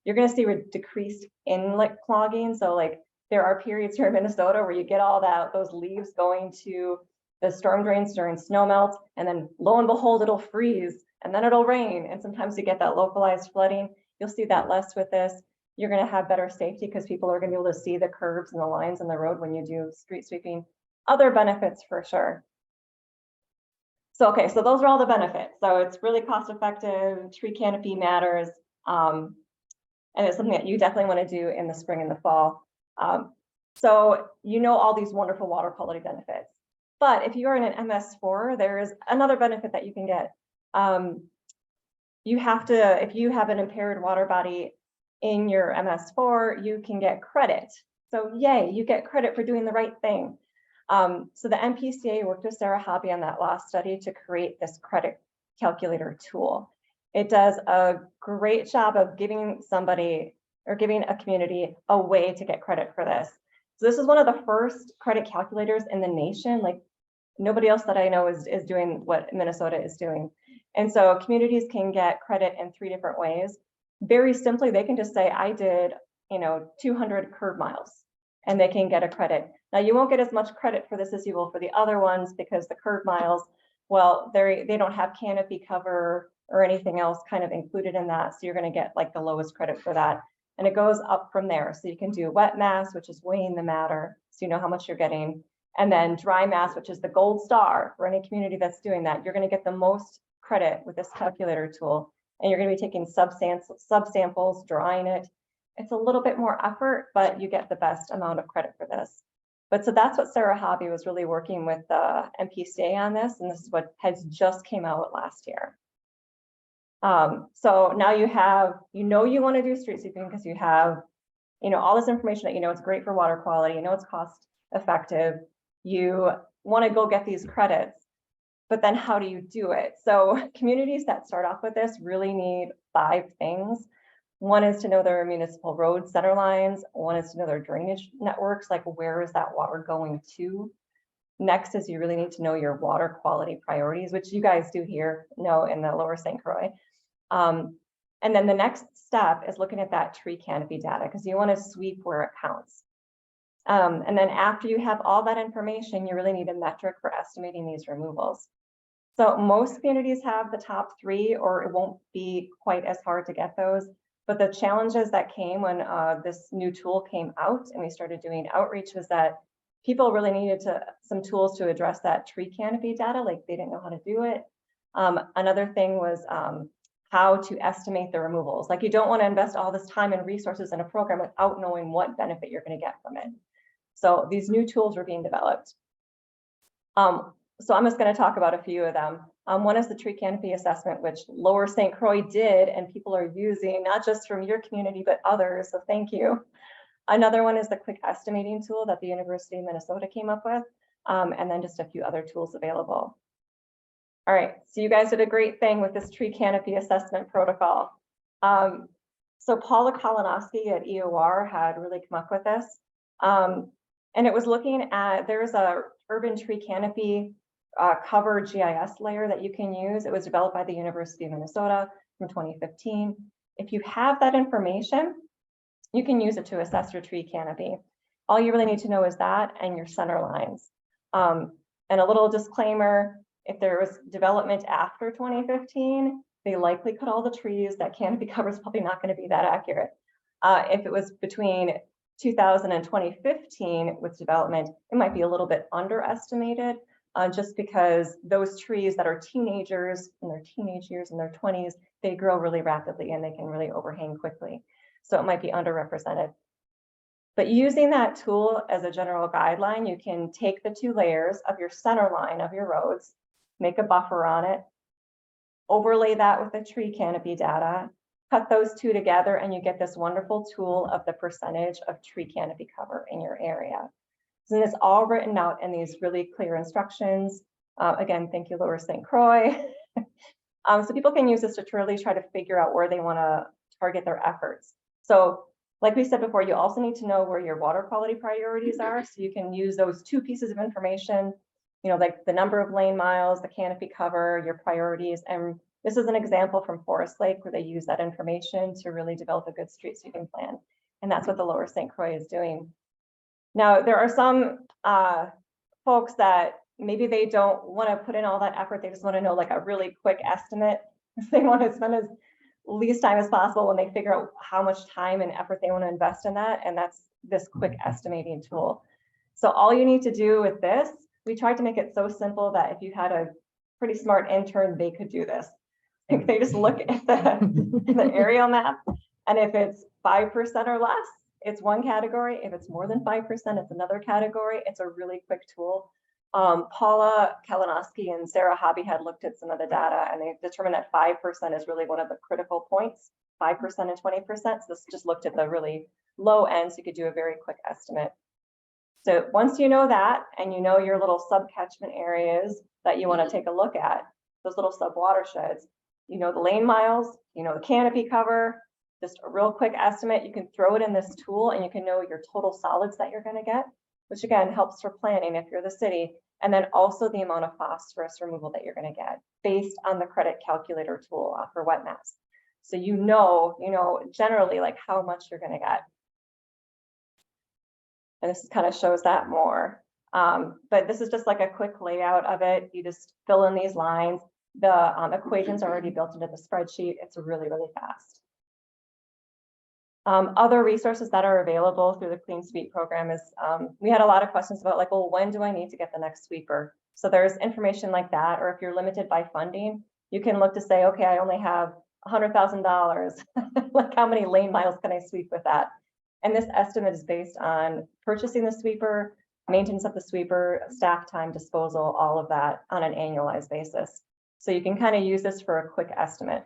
You're going to see decreased inlet clogging. So like there are periods here in Minnesota where you get all those leaves going to the storm drains during snow melt, and then lo and behold, it'll freeze and then it'll rain. And sometimes you get that localized flooding. You'll see that less with this. You're going to have better safety because people are going to be able to see the curves and the lines in the road when you do street sweeping. Other benefits for sure. So, okay, so those are all the benefits. So it's really cost effective, tree canopy matters, and it's something that you definitely want to do in the spring and the fall. So you know all these wonderful water quality benefits. But if you are in an MS4, there is another benefit that you can get. You have to, if you have an impaired water body in your MS4, you can get credit. So yay, you get credit for doing the right thing. So the MPCA worked with Sarah Hobby on that last study to create this credit calculator tool. It does a great job of giving somebody or giving a community a way to get credit for this. So this is one of the first credit calculators in the nation. Like nobody else that I know is doing what Minnesota is doing. And so communities can get credit in 3 different ways. Very simply, they can just say, I did, 200 curb miles, and they can get a credit. Now you won't get as much credit for this as you will for the other ones, because the curb miles, well, they don't have canopy cover or anything else kind of included in that. So you're going to get like the lowest credit for that. And it goes up from there. So you can do wet mass, which is weighing the matter, so you know how much you're getting. And then dry mass, which is the gold star for any community that's doing that. You're going to get the most credit with this calculator tool. And you're going to be taking subsamples, drying it. It's a little bit more effort, but you get the best amount of credit for this. But so that's what Sarah Hobby was really working with the MPCA on this. And this is what has just came out last year. So now you have, you want to do street sweeping because you have, all this information that it's great for water quality, it's cost effective. You want to go get these credits, but then how do you do it? So communities that start off with this really need 5 things. One is to know their municipal road center lines. One is to know their drainage networks, like where is that water going to? Next is you really need to know your water quality priorities, which you guys do here, in the Lower St. Croix. And then the next step is looking at that tree canopy data, because you want to sweep where it counts. And then after you have all that information, you really need a metric for estimating these removals. So most communities have the top 3, or it won't be quite as hard to get those. But the challenges that came when this new tool came out and we started doing outreach was that people really needed some tools to address that tree canopy data, like they didn't know how to do it. Another thing was how to estimate the removals. Like you don't want to invest all this time and resources in a program without knowing what benefit you're going to get from it. So these new tools were being developed. So I'm just going to talk about a few of them. One is the tree canopy assessment, which Lower St. Croix did, and people are using, not just from your community, but others. So thank you. Another one is the quick estimating tool that the University of Minnesota came up with, and then just a few other tools available. All right, so you guys did a great thing with this tree canopy assessment protocol. So Paula Kolonowski at EOR had really come up with this. And it was looking at, there's a urban tree canopy cover GIS layer that you can use. It was developed by the University of Minnesota from 2015. If you have that information, you can use it to assess your tree canopy. All you really need to know is that and your center lines. And a little disclaimer, if there was development after 2015, they likely cut all the trees. That canopy cover is probably not going to be that accurate. If it was between 2000 and 2015 with development, it might be a little bit underestimated, just because those trees that are teenagers in their teenage years, in their 20s, they grow really rapidly and they can really overhang quickly. So it might be underrepresented. But using that tool as a general guideline, you can take the 2 layers of your center line of your roads, make a buffer on it, overlay that with the tree canopy data, cut those 2 together, and you get this wonderful tool of the percentage of tree canopy cover in your area. So it's all written out in these really clear instructions. Again, thank you, Lower St. Croix. So people can use this to truly try to figure out where they want to target their efforts. So like we said before, you also need to know where your water quality priorities are. So you can use those 2 pieces of information, like the number of lane miles, the canopy cover, your priorities. And this is an example from Forest Lake where they use that information to really develop a good street sweeping plan. And that's what the Lower St. Croix is doing. Now, there are some folks that maybe they don't want to put in all that effort. They just want to know like a really quick estimate. They want to spend as least time as possible when they figure out how much time and effort they want to invest in that. And that's this quick estimating tool. So all you need to do with this, we tried to make it so simple that if you had a pretty smart intern, they could do this. They just look at the aerial map. And if it's 5% or less, it's one category. If it's more than 5%, it's another category. It's a really quick tool. Paula Kalinowski and Sarah Hobby had looked at some of the data and they determined that 5% is really one of the critical points, 5% and 20%. So this just looked at the really low end, so you could do a very quick estimate. So once you know that, and you know your little sub-catchment areas that you want to take a look at, those little sub-watersheds, you know the lane miles, you know the canopy cover, just a real quick estimate, you can throw it in this tool and you can know your total solids that you're going to get, which again helps for planning if you're the city, and then also the amount of phosphorus removal that you're going to get based on the credit calculator tool for wet mass. So you know generally like how much you're going to get. And this kind of shows that more. But this is just like a quick layout of it. You just fill in these lines. The equations are already built into the spreadsheet. It's really, really fast. Other resources that are available through the Clean Sweep program is, we had a lot of questions about like, well, when do I need to get the next sweeper? So there's information like that, or if you're limited by funding, you can look to say, okay, I only have $100,000. Like how many lane miles can I sweep with that? And this estimate is based on purchasing the sweeper, maintenance of the sweeper, staff time, disposal, all of that on an annualized basis. So you can kind of use this for a quick estimate.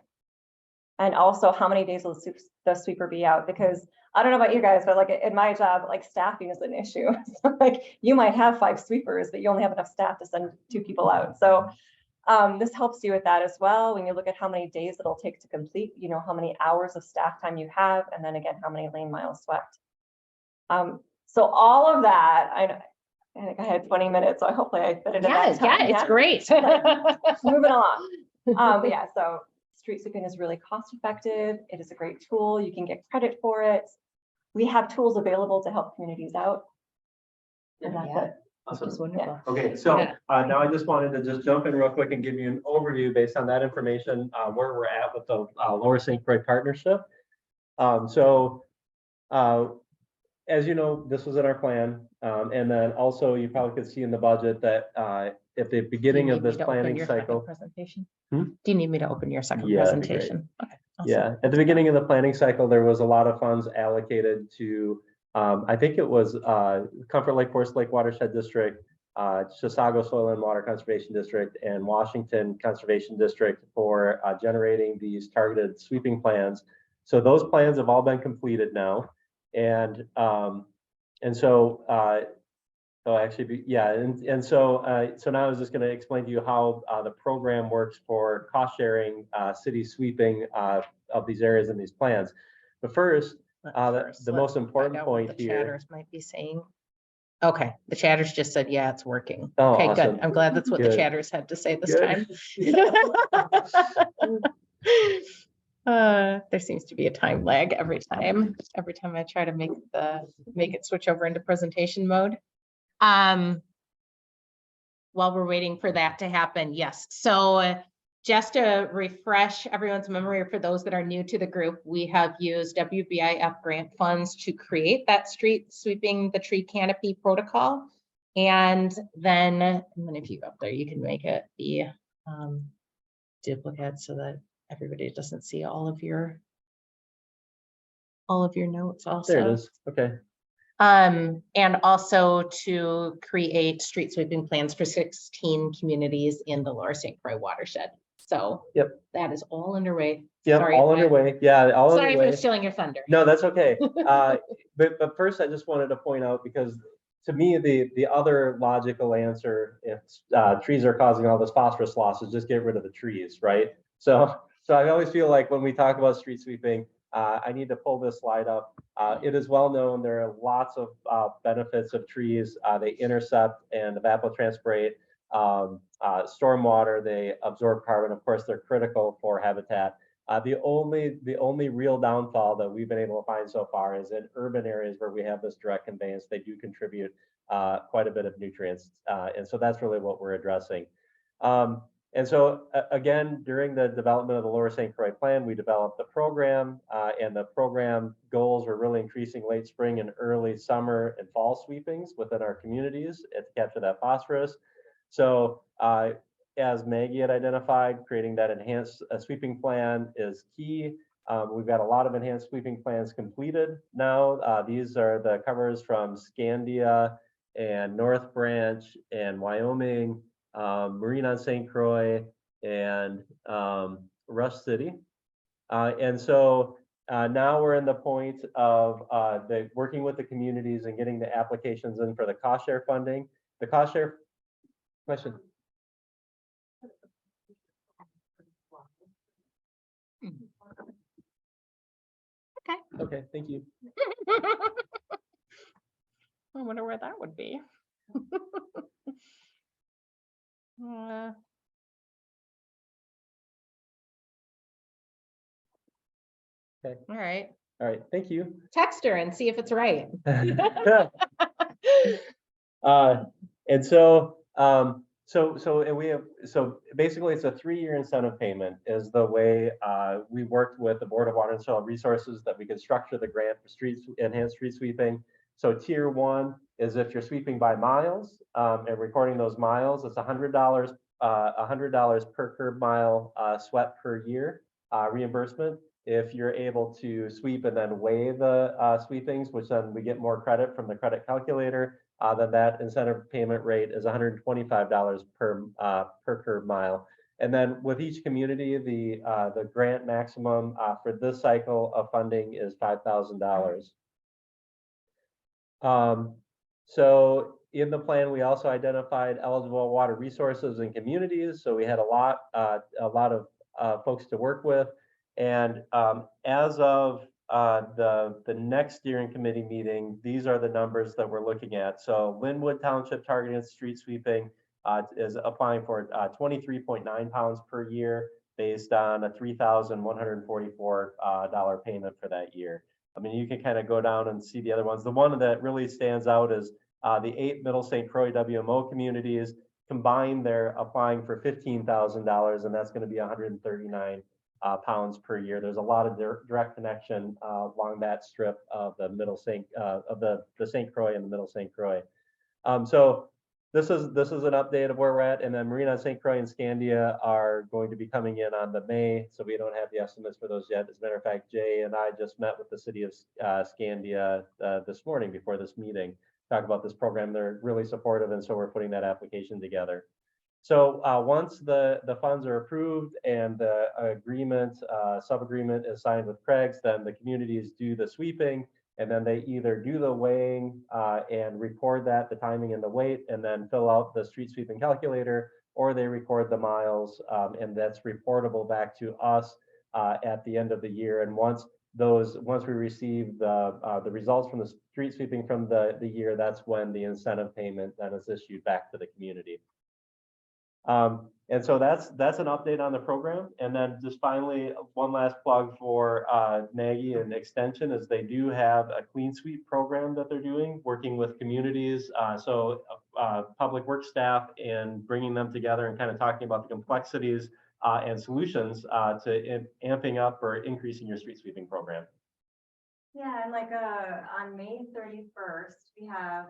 And also how many days will the sweeper be out? Because I don't know about you guys, but like in my job, like staffing is an issue. So like you might have 5 sweepers, but you only have enough staff to send 2 people out. So this helps you with that as well. When you look at how many days it'll take to complete, you know, how many hours of staff time you have, and then again, how many lane miles swept. So all of that, I think I had 20 minutes, so hopefully I fit it in that time. Yeah, it's great. Moving along. But yeah, so street sweeping is really cost effective. It is a great tool. You can get credit for it. We have tools available to help communities out. And that's it. Awesome. Wonderful. Okay, so now I just wanted to just jump in real quick and give you an overview based on that information, where we're at with the Lower St. Croix partnership. As you know, this was in our plan. And then also you probably could see in the budget that at the beginning of this planning cycle. Presentation. Hmm? Do you need me to open your second Yeah, that'd be great. presentation? Okay. Awesome. Yeah, at the beginning of the planning cycle, there was a lot of funds allocated to, I think it was Comfort Lake Forest Lake Watershed District, Chisago Soil and Water Conservation District, and Washington Conservation District for generating these targeted sweeping plans. So those plans have all been completed now, and so actually, yeah, so now I was just going to explain to you how the program works for cost sharing city sweeping of these areas and these plans. But first, the most important point the here. chatters might be saying. Okay, the chatters just said, yeah, it's working. Oh, okay, awesome. good. I'm glad that's what Good. the chatters had to say this Good. time. There seems to be a time lag every time I try to make it switch over into presentation mode. While we're waiting for that to happen, yes. So just to refresh everyone's memory, or for those that are new to the group, we have used WBIF grant funds to create that street sweeping the tree canopy protocol. And then if you go up there, you can make it the duplicate so that everybody doesn't see all of your notes also. There it is. Okay. And also to create street sweeping plans for 16 communities in the Lower St. Croix watershed. So yep, that is all underway. Yep, sorry all underway. Yeah, all sorry underway. for stealing your thunder. No, that's okay. But first, I just wanted to point out, because to me, the other logical answer, if trees are causing all this phosphorus loss, is just get rid of the trees, right? So I always feel like when we talk about street sweeping, I need to pull this slide up. It is well known there are lots of benefits of trees. They intercept and evapotranspirate stormwater. They absorb carbon. Of course, they're critical for habitat. The only real downfall that we've been able to find so far is in urban areas where we have this direct conveyance. They do contribute quite a bit of nutrients, and so that's really what we're addressing. And so again, during the development of the Lower St. Croix plan, we developed the program, and the program goals were really increasing late spring and early summer and fall sweepings within our communities to capture that phosphorus. So as Maggie had identified, creating that enhanced sweeping plan is key. We've got a lot of enhanced sweeping plans completed now. These are the covers from Scandia and North Branch and Wyoming, Marine on St. Croix, and Rush City. And so now we're in the point of working with the communities and getting the applications in for the cost share funding. The cost share question. Okay, thank you. I wonder where that would be. Okay. All right. All right, thank you. Text her and see if it's right. And so, and we have, so basically it's a 3-year incentive payment is the way we worked with the Board of Water and Soil Resources that we could structure the grant for enhanced street sweeping. So tier 1 is if you're sweeping by miles and recording those miles, it's $100 per curb mile swept per year reimbursement. If you're able to sweep and then weigh the sweepings, which then we get more credit from the credit calculator, then that incentive payment rate is $125 per curb mile. And then with each community, the grant maximum for this cycle of funding is $5,000. So in the plan, we also identified eligible water resources and communities. So we had a lot of folks to work with. And as of the next steering committee meeting, these are the numbers that we're looking at. So Linwood Township targeted street sweeping is applying for 23.9 pounds per year based on a $3,144 payment for that year. I mean, you can kind of go down and see the other ones. The one that really stands out is the 8 Middle St. Croix WMO communities. Combined, they're applying for $15,000, and that's going to be 139 pounds per year. There's a lot of direct connection along that strip of the Middle St. Of the St. Croix and the Middle St. Croix. So this is an update of where we're at, and then Marine on St. Croix and Scandia are going to be coming in on the May, so we don't have the estimates for those yet. As a matter of fact, Jay and I just met with the city of Scandia this morning before this meeting, talk about this program. They're really supportive, and so we're putting that application together. So once the funds are approved and the agreement, sub-agreement is signed with Craig's, then the communities do the sweeping, and then they either do the weighing and record that, the timing and the weight, and then fill out the street sweeping calculator, or they record the miles, and that's reportable back to us at the end of the year. And once we receive the results from the street sweeping from the year, that's when the incentive payment then is issued back to the community. And so that's an update on the program. And then just finally, one last plug for NAGI and Extension is they do have a clean sweep program that they're doing, working with communities. So public works staff and bringing them together and kind of talking about the complexities and solutions to amping up or increasing your street sweeping program. Yeah, and like on May 31st,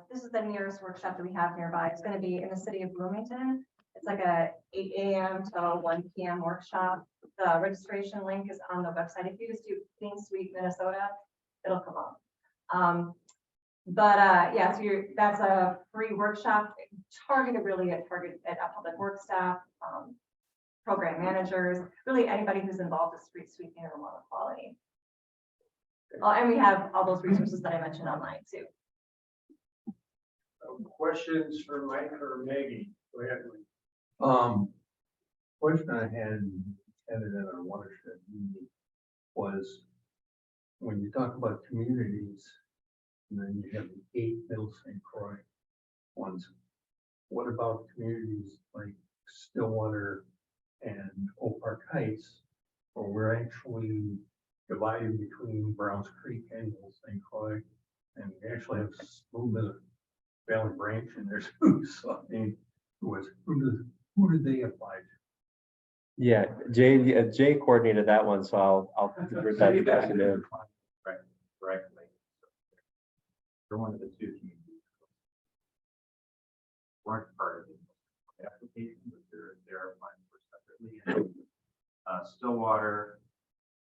this is the nearest workshop that we have nearby. It's going to be in the city of Bloomington. It's like a 8 a.m. to 1 p.m. workshop. The registration link is on the website. If you just do Clean Sweep Minnesota, it'll come up. Yeah, so that's a free workshop targeted really at public works staff, program managers, really anybody who's involved with street sweeping or water quality. And we have all those resources that I mentioned online too. Questions for Mike or Maggie? Go ahead. Question I had in our watershed meeting was when you talk about communities, and then you have the 8 Middle St. Croix ones. What about communities like Stillwater and Oak Park Heights, where we're actually divided between Browns Creek and Middle St. Croix, and we actually have a little bit of Valley Branch in there too. So I mean, who did they apply to? Yeah, Jay coordinated that one, so I'll revert that to question to him. Right. They're one of the 2 communities. Weren't part of the application, but they're applying for separately. Stillwater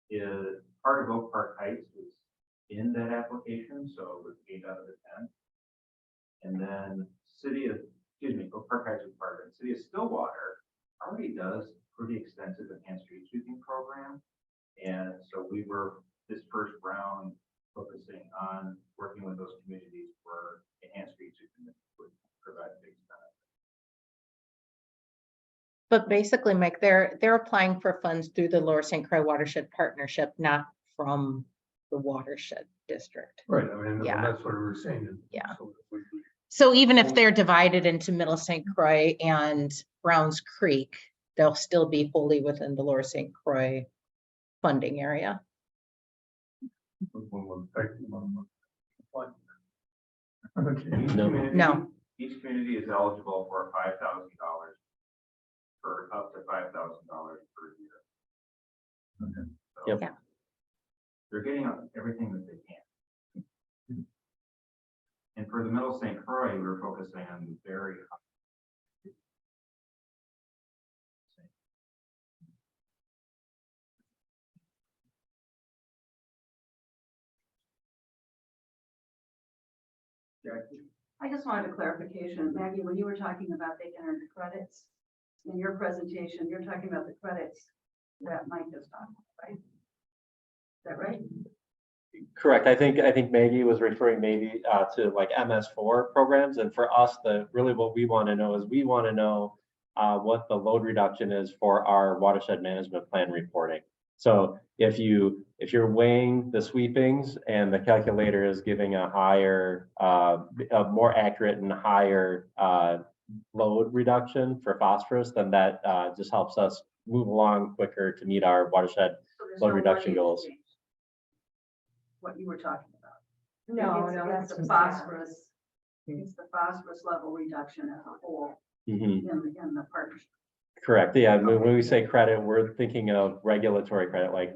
is part of Oak Park Heights was in that application, so it was 8 out of the 10. And then Park Hydro Department, City of Stillwater already does pretty extensive enhanced street sweeping program. And so we were this first round focusing on working with those communities for enhanced street sweeping that would provide big benefit. But basically, Mike, they're applying for funds through the Lower St. Croix Watershed Partnership, not from the watershed district. Right, I mean, Yeah. that's what we were saying. Yeah. So if we- So even if they're divided into Middle St. Croix and Browns Creek, they'll still be wholly within the Lower St. Croix funding area. Okay. No. Each community is eligible for $5,000 for up to $5,000 per year. Okay. So Yep. Yeah. They're getting everything that they can. And for the Middle St. Croix, we were focusing on very high. Jackie? I just wanted a clarification. Maggie, when you were talking about they can earn credits, in your presentation, you're talking about the credits that Mike just talked about, right? Is that right? Correct. I think Maggie was referring maybe to like MS4 programs. And for us, really what we want to know is we want to know what the load reduction is for our watershed management plan reporting. So if you're weighing the sweepings and the calculator is giving a higher, a more accurate and higher load reduction for phosphorus, then that just helps us move along quicker to meet our watershed So there's load no reduction way to goals. change what you were talking about. No, It's- no, it's that's the just- phosphorus. It's the phosphorus level reduction as a whole Mhm. in the partnership. Correct. Yeah. When we say credit, we're thinking of regulatory credit, like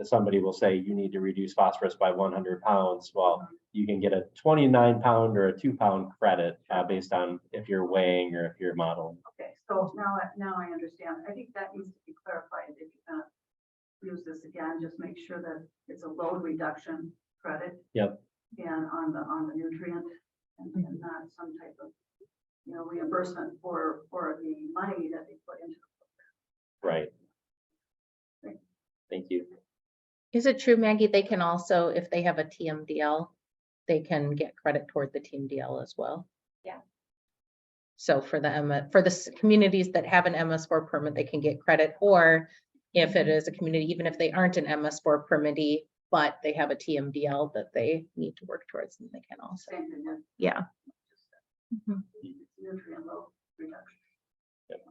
somebody will say you need to reduce phosphorus by 100 pounds. Well, you can get a 29 pound or a 2-pound credit based on if you're weighing or if you're modeling. Okay, so now I understand. I think that needs to be clarified. If you're gonna use this again, just make sure that it's a load reduction credit. Yep. And on the nutrient and not some type of, reimbursement for the money that they put into. Right. Right. Thank you. Is it true, Maggie, they can also, if they have a TMDL, they can get credit toward the TMDL as well? Yeah. So for the communities that have an MS4 permit, they can get credit, or if it is a community, even if they aren't an MS4 permittee, but they have a TMDL that they need to work towards, and they can also. Same thing with Yeah. Mhm. nutrient load reduction. Yep.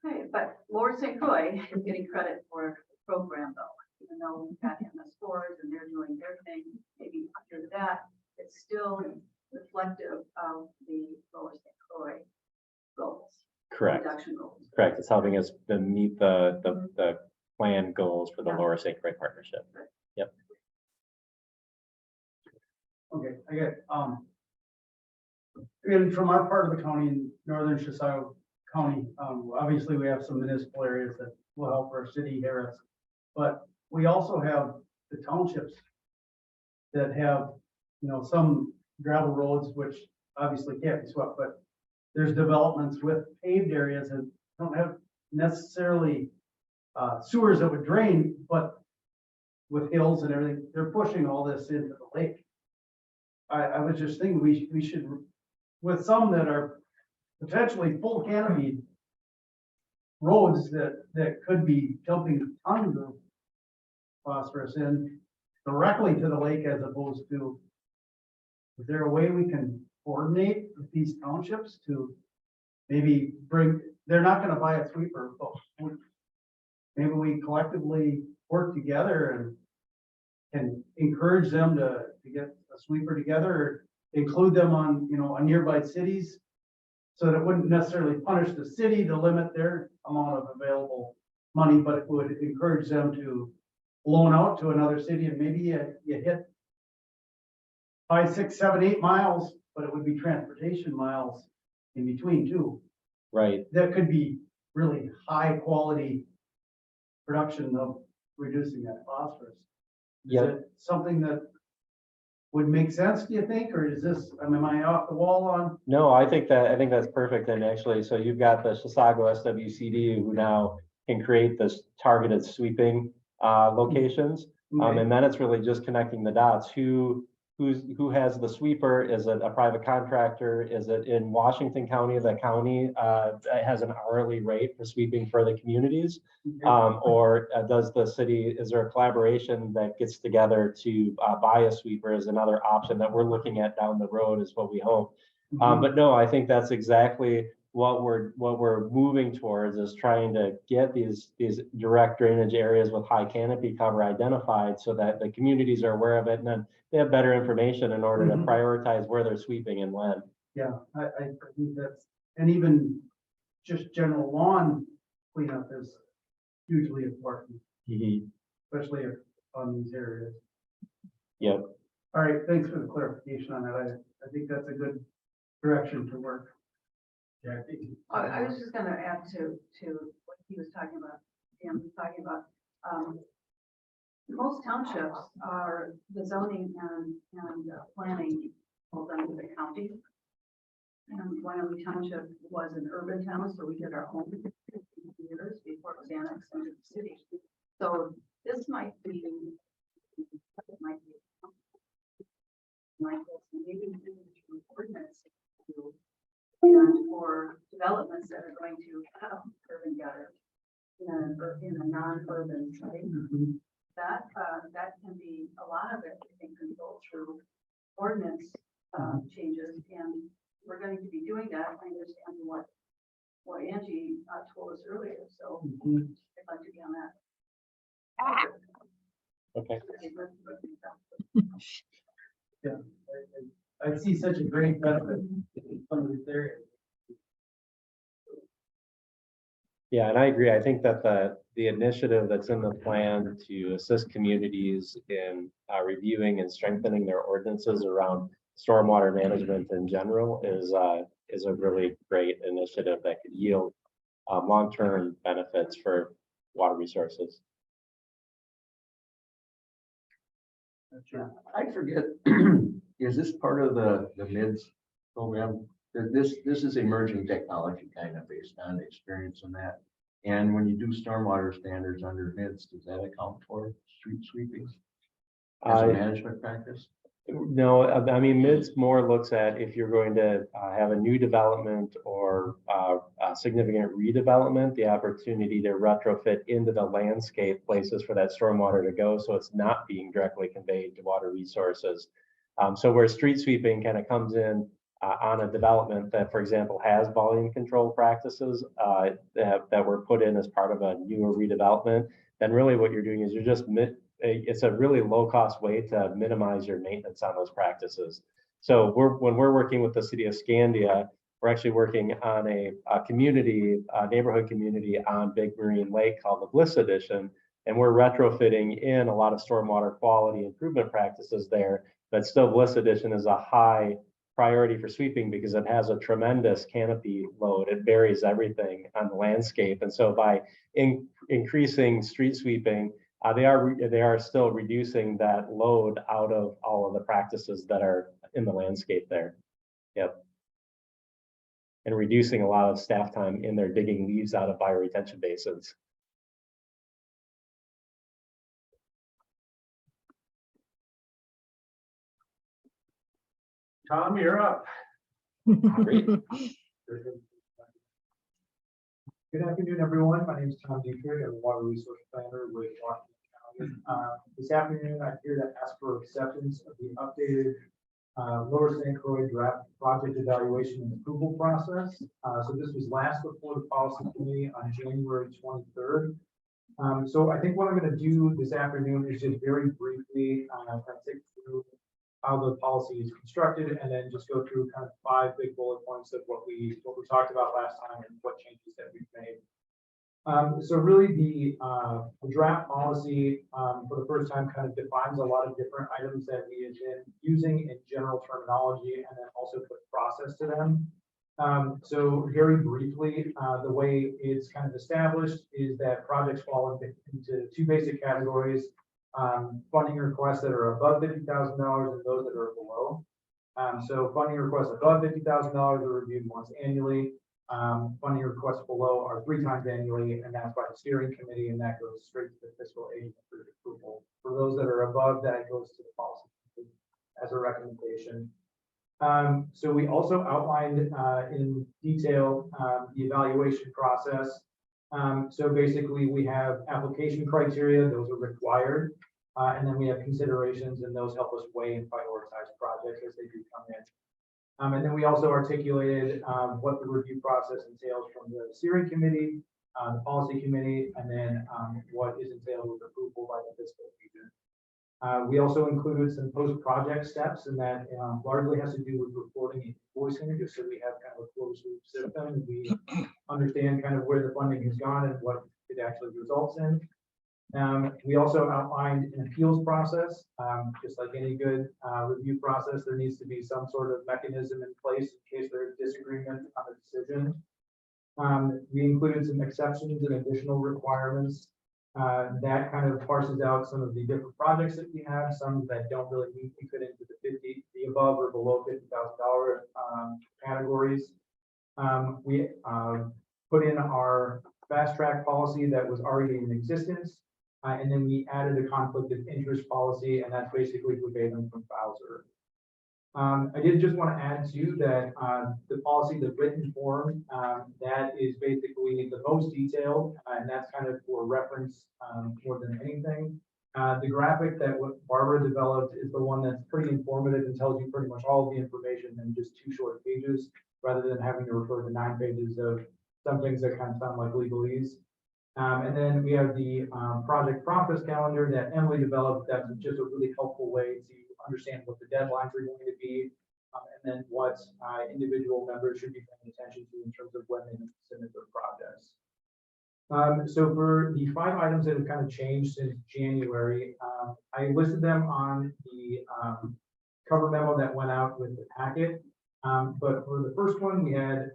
Okay, but Lower St. Croix is getting credit for the program though, even though we've got MS4s and they're doing their thing, maybe under that, it's still reflective of the Lower St. Croix goals. Correct. Reduction goals. Correct. It's helping us to meet the plan goals for the Yeah. Lower St. Croix Partnership. Yep. Okay, I get, and from our part of the county, in northern Chisago County, obviously we have some municipal areas that will help our city here. But we also have the townships that have, some gravel roads, which obviously can't be swept, but there's developments with paved areas that don't have necessarily sewers that would drain, but with hills and everything, they're pushing all this into the lake. I was just thinking we should, with some that are potentially full canopy roads that could be dumping tons of phosphorus in directly to the lake as opposed to, is there a way we can coordinate with these townships to maybe they're not gonna buy a sweeper, but maybe we collectively work together and encourage them to get a sweeper together, or include them on, on nearby cities, so that it wouldn't necessarily punish the city to limit their amount of available money, but it would encourage them to loan out to another city, and maybe you hit 5, 6, 7, 8 miles, but it would be transportation miles in between too. Right. That could be really high quality production of reducing that phosphorus. Is Yep. it something that would make sense, do you think, or is this, am I off the wall on? No, I think that's perfect. And actually, so you've got the Chisago SWCD who now can create this targeted sweeping locations. Okay. And then it's really just connecting the dots. Who has the sweeper? Is it a private contractor? Is it in Washington County? The county has an hourly rate for sweeping for the communities? Or does the city, is there a collaboration that gets together to buy a sweeper is another option that we're looking at down the road is what we hope. But no, I think that's exactly what we're moving towards is trying to get these direct drainage areas with high canopy cover identified so that the communities are aware of it and then they have better information in order to prioritize where they're sweeping and when. Yeah, I think that's, and even just general lawn cleanup is hugely important, especially on these areas. Yep. All right, thanks for the clarification on that. I think that's a good direction to work. Jackie? I was just gonna add to what he was talking about, Jim was talking about, most townships are the zoning and planning falls under the county. And Wyoming Township was an urban town, so we did our own years before it was annexed into the city. So this might be maybe ordinance and for developments that are going to have urban gutters in a non-urban setting. That can be, a lot of it, I think, can go through ordinance changes, and we're going to be doing that. I understand what Angie told us earlier, so I'd like to be on that. Okay. Yeah, I see such a great benefit in some of these areas. Yeah, and I agree. I think that the initiative that's in the plan to assist communities in reviewing and strengthening their ordinances around stormwater management in general is a really great initiative that could yield long-term benefits for water resources. I forget, is this part of the MIDS program? This is emerging technology kind of based on experience in that. And when you do stormwater standards under MIDS, does that account for street sweepings as a management practice? No, I mean, MIDS more looks at if you're going to have a new development or a significant redevelopment, the opportunity to retrofit into the landscape places for that stormwater to go, so it's not being directly conveyed to water resources. So where street sweeping kind of comes in on a development that, for example, has volume control practices that were put in as part of a newer redevelopment, then really what you're doing is you're just it's a really low-cost way to minimize your maintenance on those practices. So when we're working with the city of Scandia, we're actually working on a neighborhood community on Big Marine Lake called the Bliss Edition, and we're retrofitting in a lot of stormwater quality improvement practices there. But still, Bliss Edition is a high priority for sweeping because it has a tremendous canopy load. It buries everything on the landscape, and so by increasing street sweeping, they are still reducing that load out of all of the practices that are in the landscape there. Yep. And reducing a lot of staff time in there digging leaves out of bioretention basins. Tom, you're up. Great. Good afternoon, everyone. My name is Tom Dietrich. I'm a water resource planner with Washington County. This afternoon, I'm here to ask for acceptance of the updated Lower St. Croix draft project evaluation and approval process. So this was last before the policy committee on January 23rd. So I think what I'm going to do this afternoon is just very briefly kind of take through how the policy is constructed, and then just go through kind of 5 big bullet points of what we talked about last time and what changes that we've made. So really the draft policy for the first time kind of defines a lot of different items that we have been using in general terminology, and then also put process to them. So very briefly, the way it's kind of established is that projects fall into 2 basic categories. funding requests that are above $50,000 and those that are below. So funding requests above $50,000 are reviewed once annually. Funding requests below are 3 times annually, and that's by the steering committee, and that goes straight to the fiscal agent for approval. For those that are above, that goes to the policy committee as a recommendation. So we also outlined in detail the evaluation process. So basically we have application criteria, those are required. And then we have considerations, and those help us weigh and prioritize projects as they do come in. And then we also articulated what the review process entails from the steering committee, the policy committee, and then what is entailed with approval by the fiscal agent. We also included some post-project steps, and that largely has to do with reporting and invoicing, just so we have kind of a closed loop system, and we understand kind of where the funding has gone and what it actually results in. We also outlined an appeals process. Just like any good review process, there needs to be some sort of mechanism in place in case there is disagreement on a decision. We included some exceptions and additional requirements that kind of parses out some of the different projects that we have, some that don't really need to fit into the above or below $50,000 categories. We put in our fast track policy that was already in existence. And then we added a conflict of interest policy, and that's basically verbatim from Bowser. I did just want to add too that the policy, the written form, that is basically the most detailed, and that's kind of for reference more than anything. The graphic that what Barbara developed is the one that's pretty informative and tells you pretty much all of the information in just 2 short pages, rather than having to refer to 9 pages of some things that kind of sound like legalese. And then we have the project process calendar that Emily developed. That's just a really helpful way to understand what the deadlines are going to be, and then what individual members should be paying attention to in terms of when they submit their projects. So for the 5 items that have kind of changed since January, I listed them on the cover memo that went out with the packet. But for the first one, we had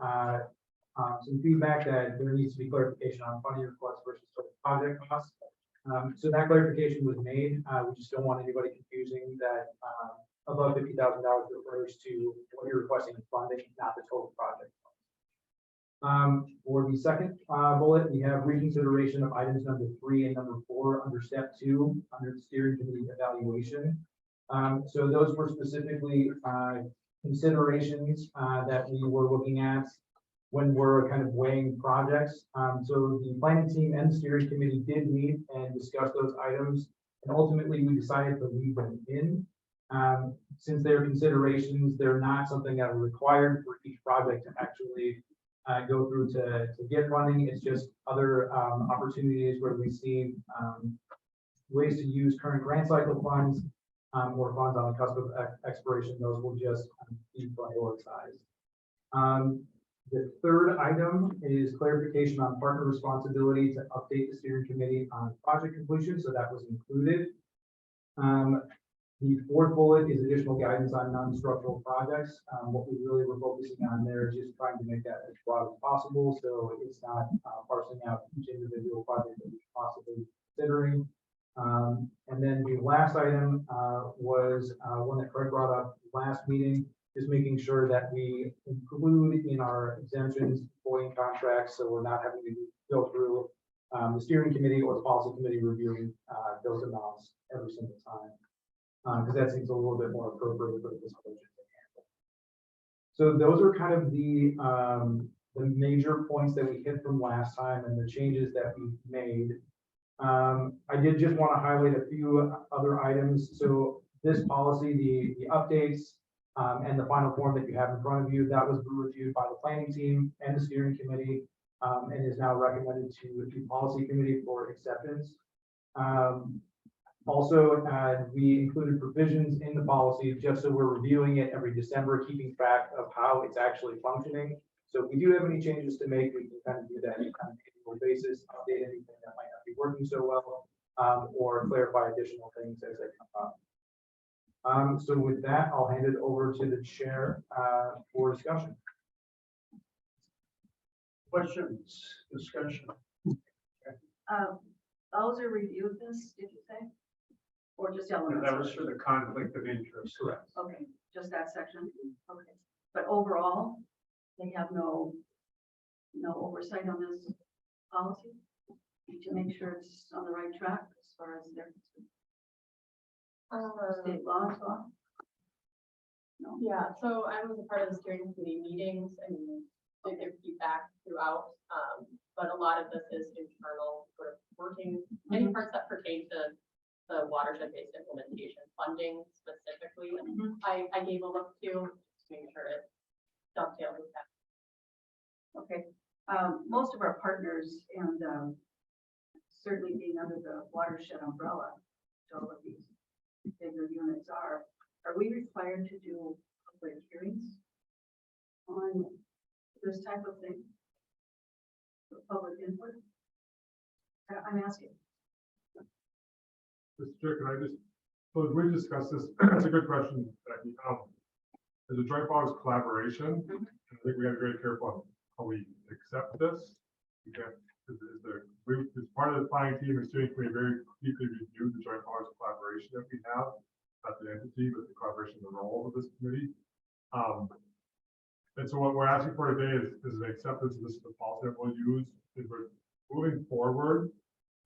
some feedback that there needs to be clarification on funding requests versus total project costs. So that clarification was made. We just don't want anybody confusing that above $50,000 refers to what you're requesting in funding, not the total project. For the second bullet, we have reconsideration of items number 3 and number 4 under step 2 under the steering committee evaluation. So those were specifically considerations that we were looking at when we're kind of weighing projects. So the planning team and the steering committee did meet and discuss those items, and ultimately we decided to leave them in. Since they're considerations, they're not something that are required for each project to actually go through to get funding. It's just other opportunities where we see ways to use current grant cycle funds or funds on the cusp of expiration. Those will just be prioritized. The third item is clarification on partner responsibility to update the steering committee on project completion. So that was included. The fourth bullet is additional guidance on non-structural projects. What we really were focusing on there is just trying to make that as broad as possible. So it's not parsing out each individual project that we're possibly considering. And then the last item was one that Craig brought up last meeting, just making sure that we include in our exemptions employee contracts, so we're not having to go through the steering committee or the policy committee reviewing those amounts every single time, because that seems a little bit more appropriate for this budget. So those are kind of the major points that we hit from last time and the changes that we made. I did just want to highlight a few other items. So this policy, the updates, and the final form that you have in front of you, that was reviewed by the planning team and the steering committee, and is now recommended to the policy committee for acceptance. Also, we included provisions in the policy just so we're reviewing it every December, keeping track of how it's actually functioning. So if we do have any changes to make, we can kind of do that on an annual basis, update anything that might not be working so well, or clarify additional things as they come up. So with that, I'll hand it over to the chair for discussion. Questions, discussion? Bowser reviewed this, did you say? Or just Yeah, elements? that of was it? for the conflict of interest. Correct. Okay, just that section, okay. But overall, they have no oversight on this policy? To make sure it's on the right track as far as their state law as well? No? Yeah, so I was a part of the steering committee meetings and did give feedback throughout. But a lot of this is internal sort of working, any parts that pertain to the watershed-based implementation funding specifically. I gave a look to make sure it dovetails with that. Okay, most of our partners and certainly being under the watershed umbrella, so all of these bigger units are we required to do public hearings on this type of thing? For public input? I'm asking. Mr. Chair, can I just, so as we discussed this, it's a good question, Becky. As a joint powers collaboration, I think we have to be very careful on how we accept this. We can't, as part of the planning team and steering committee, very deeply reviewed the joint powers collaboration that we have, not the entity, but the collaboration, the role of this committee. And so what we're asking for today is an acceptance of this, the policy that we'll use. Is we're moving forward.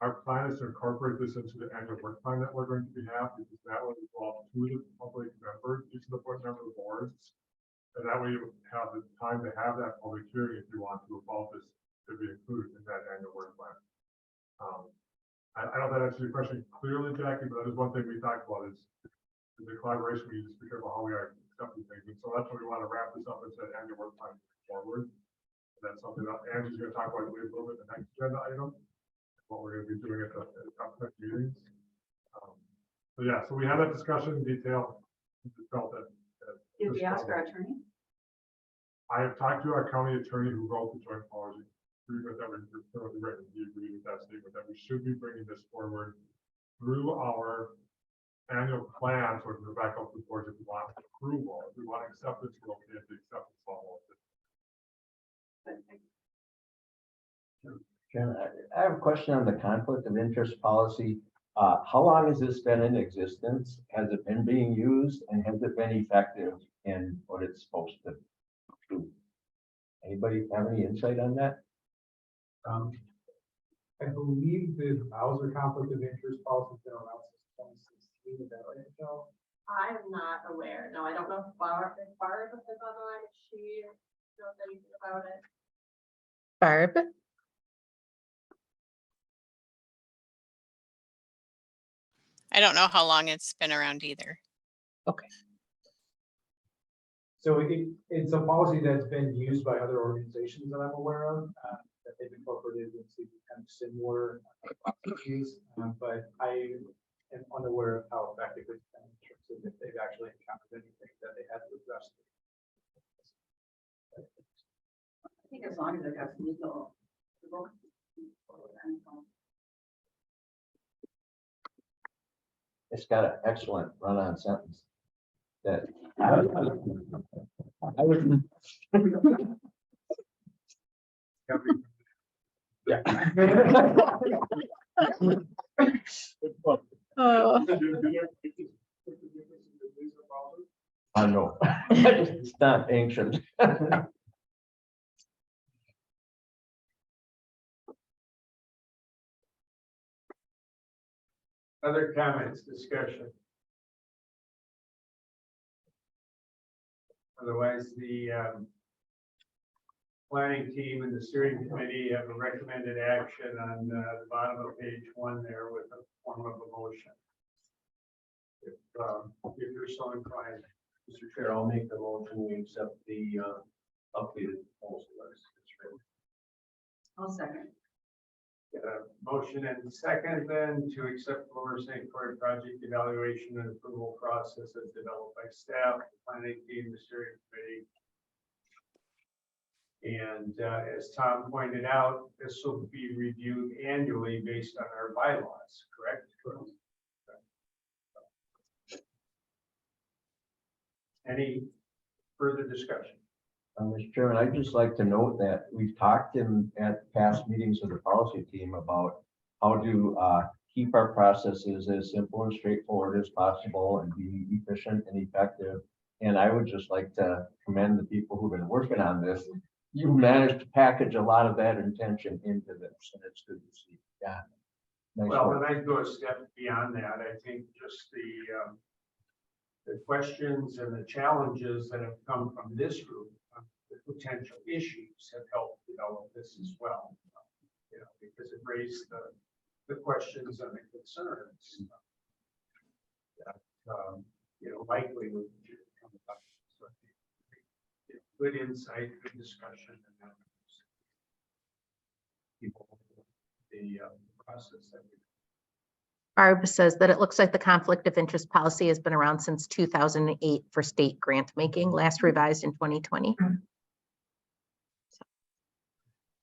Our plan is to incorporate this into the annual work plan that we're going to have, because that will involve 2 of the public members, each of the board member boards. And that way you have the time to have that public hearing if you want to, about this to be included in that annual work plan. I don't know if that answers your question clearly, Jackie, but that is one thing we talked about is the collaboration. We just be careful how we are accepting things. And so that's what we want to wrap this up into that annual work plan forward. And that's something that Angie's going to talk about a little bit in the next agenda item, what we're going to be doing at the upcoming meetings. So yeah, so we had that discussion in detail. We just felt that. Did we ask our attorney? I have talked to our county attorney who wrote the joint policy agreement that we're currently written. He agreed with that statement that we should be bringing this forward through our annual plan. So we're back up to the board if we want approval. If we want acceptance, we're okay at the acceptance level. Jen, I have a question on the conflict of interest policy. How long has this been in existence? Has it been being used, and has it been effective in what it's supposed to do? Anybody have any insight on that? I believe the Bowser conflict of interest policy has been around since 2016. Is that right, Michelle? I'm not aware. No, I don't know if Barb is on the line. If she knows anything about it. Barb? I don't know how long it's been around either. So it's a policy that's been used by other organizations that I'm aware of, that they've incorporated into kind of similar policies, but I am unaware of how effective it's been in terms of if they've actually encountered anything that they had to address. I think as long as it has legal. It's got an excellent run-on sentence. That I would. Yeah. I know. It's not ancient. Other comments, discussion? Otherwise, the planning team and the steering committee have a recommended action on the bottom of page 1 there with a form of a motion. If you're so inclined. Mr. Chair, I'll make the motion. We accept the updated proposal. I'll second. Got a motion and second then to accept Lower St. Croix project evaluation and approval process as developed by staff, the planning team, the steering committee. And as Tom pointed out, this will be reviewed annually based on our bylaws, correct? Any further discussion? Mr. Chairman, I'd just like to note that we've talked at past meetings of the policy team about how to keep our processes as simple and straightforward as possible and be efficient and effective. And I would just like to commend the people who've been working on this. You managed to package a lot of that intention into this, and it's good to see. Yeah. Nice Well, work. and I'd go a step beyond that. I think just the questions and the challenges that have come from this group, the potential issues have helped develop this as well. You know, because it raised the questions and the concerns that, you know, likely would come up. So I think, you know, good insight, good discussion, and that people, the process that we. Barb says that it looks like the conflict of interest policy has been around since 2008 for state grant making, last revised in 2020.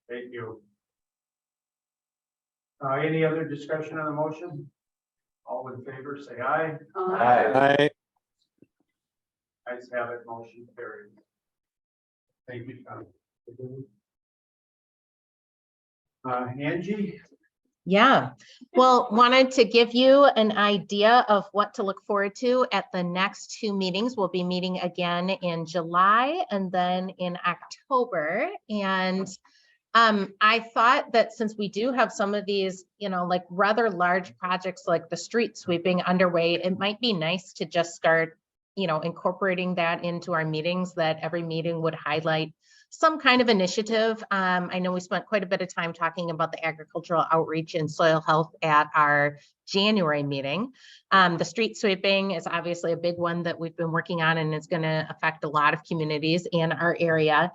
Thank you. Any other discussion on the motion? All in favor, say aye. Aye. Ayes have it, motion carried. Thank you, Tom. Angie? Yeah, well, wanted to give you an idea of what to look forward to at the next two meetings. We'll be meeting again in July and then in October. And I thought that since we do have some of these, you know, like rather large projects like the street sweeping underway, it might be nice to just start, you know, incorporating that into our meetings, that every meeting would highlight some kind of initiative. I know we spent quite a bit of time talking about the agricultural outreach and soil health at our January meeting. The street sweeping is obviously a big one that we've been working on, and it's going to affect a lot of communities in our area.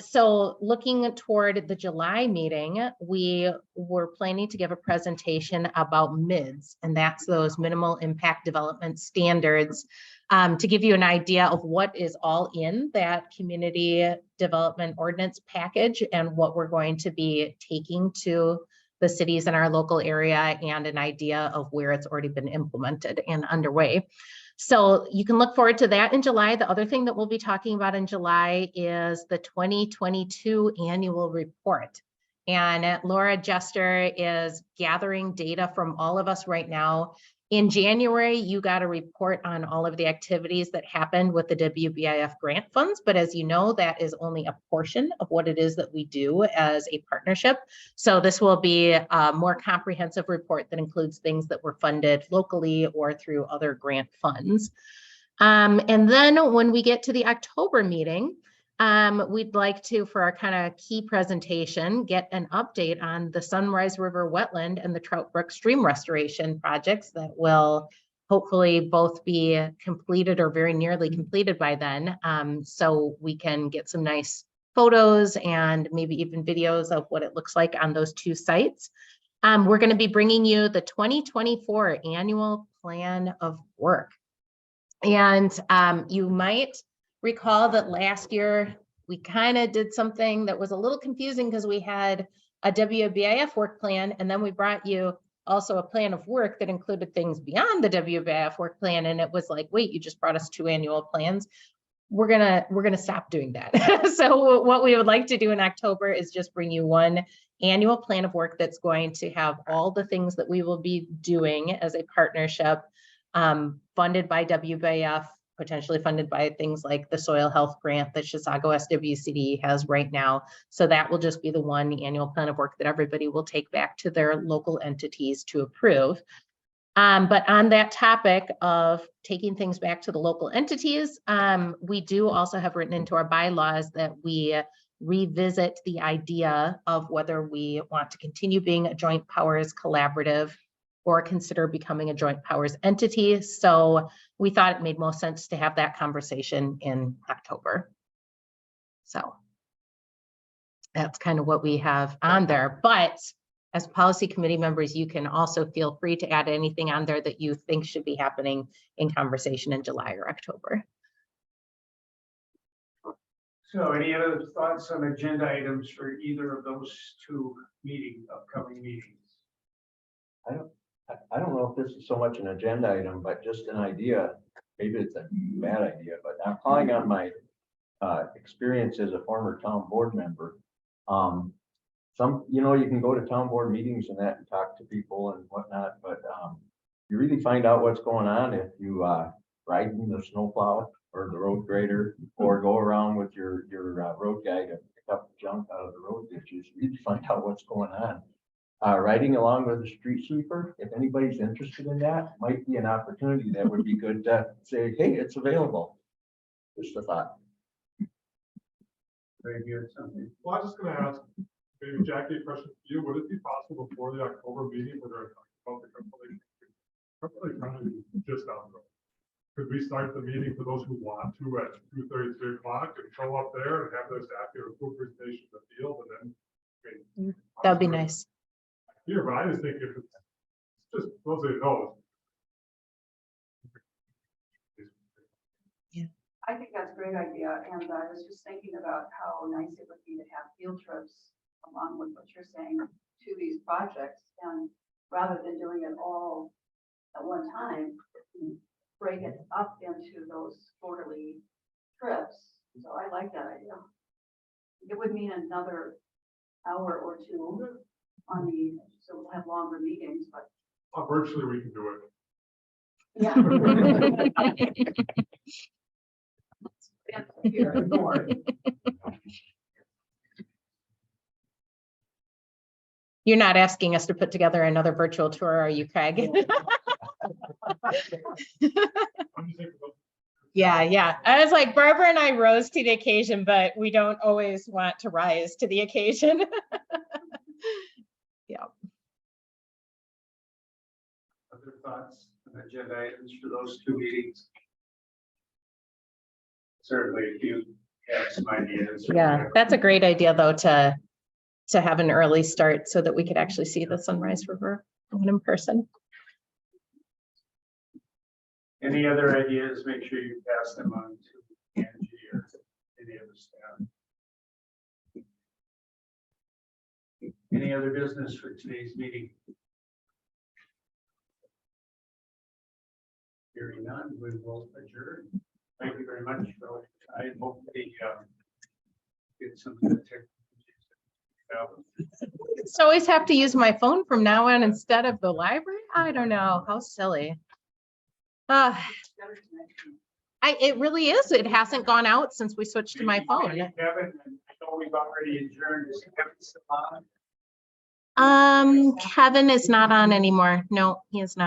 So looking toward the July meeting, we were planning to give a presentation about MIDS, and that's those minimal impact development standards, to give you an idea of what is all in that community development ordinance package and what we're going to be taking to the cities in our local area, and an idea of where it's already been implemented and underway. So you can look forward to that in July. The other thing that we'll be talking about in July is the 2022 annual report. And Laura Jester is gathering data from all of us right now. In January, you got a report on all of the activities that happened with the WBIF grant funds. But as you know, that is only a portion of what it is that we do as a partnership. So this will be a more comprehensive report that includes things that were funded locally or through other grant funds. And then when we get to the October meeting, we'd like to, for our kind of key presentation, get an update on the Sunrise River wetland and the Trout Brook stream restoration projects that will hopefully both be completed or very nearly completed by then. So we can get some nice photos and maybe even videos of what it looks like on those two sites. We're going to be bringing you the 2024 annual plan of work. And you might recall that last year we kind of did something that was a little confusing because we had a WBIF work plan, and then we brought you also a plan of work that included things beyond the WBIF work plan. And it was like, wait, you just brought us two annual plans. We're gonna stop doing that. So what we would like to do in October is just bring you one annual plan of work that's going to have all the things that we will be doing as a partnership, funded by WBIF, potentially funded by things like the soil health grant that Chisago SWCD has right now. So that will just be the one annual plan of work that everybody will take back to their local entities to approve. But on that topic of taking things back to the local entities, we do also have written into our bylaws that we revisit the idea of whether we want to continue being a joint powers collaborative or consider becoming a joint powers entity. So we thought it made most sense to have that conversation in October. So that's kind of what we have on there. But as policy committee members, you can also feel free to add anything on there that you think should be happening in conversation in July or October. So any other thoughts on agenda items for either of those two upcoming meetings? I don't know if this is so much an agenda item, but just an idea. Maybe it's a bad idea, but I'm calling on my experience as a former town board member. some, you know, you can go to town board meetings and that and talk to people and whatnot, but, you really find out what's going on if you, ride in the snowplow or the road grader, or go around with your road guy to pick up junk out of the road ditches. You really find out what's going on. Riding along with a street sweeper, if anybody's interested in that, might be an opportunity that would be good to say, hey, it's available. Just a thought. Very good, something. Well, I was just gonna ask, maybe Jackie, a question for you. Would it be possible before the October meeting where they're talking about the company just down the road? Could we start the meeting for those who want to at 2:30, 3 o'clock and show up there and have their staff give a full presentation of the field and then? I mean, That'd be nice. here, but I just think if it's just, those that know. I think that's a great idea, and I was just thinking about how nice it would be to have field trips along with what you're saying to these projects, and rather than doing it all at one time, break it up into those quarterly trips. So I like that idea. It would mean another hour or two on the, so we'll have longer meetings, but Virtually, we can do it. yeah. Here, more. You're not asking us to put together another virtual tour, are you, Craig? Yeah. I was like, Barbara and I rose to the occasion, but we don't always want to rise to the occasion. Yeah. Other thoughts on agenda items for those two meetings? Certainly, if you have some ideas. Yeah, that's a great idea, though, to have an early start so that we could actually see the Sunrise River in person. Any other ideas, make sure you pass them on to Angie or any other staff. Any other business for today's meeting? Hearing none, we will adjourn. Thank you very much. I hope they get some good technology. So always have to use my phone from now on instead of the library. I don't know, how silly. It really is. It hasn't gone out since we switched to my phone. Kevin, I know we've already adjourned. Is Kevin still on? Kevin is not on anymore. No, he is not.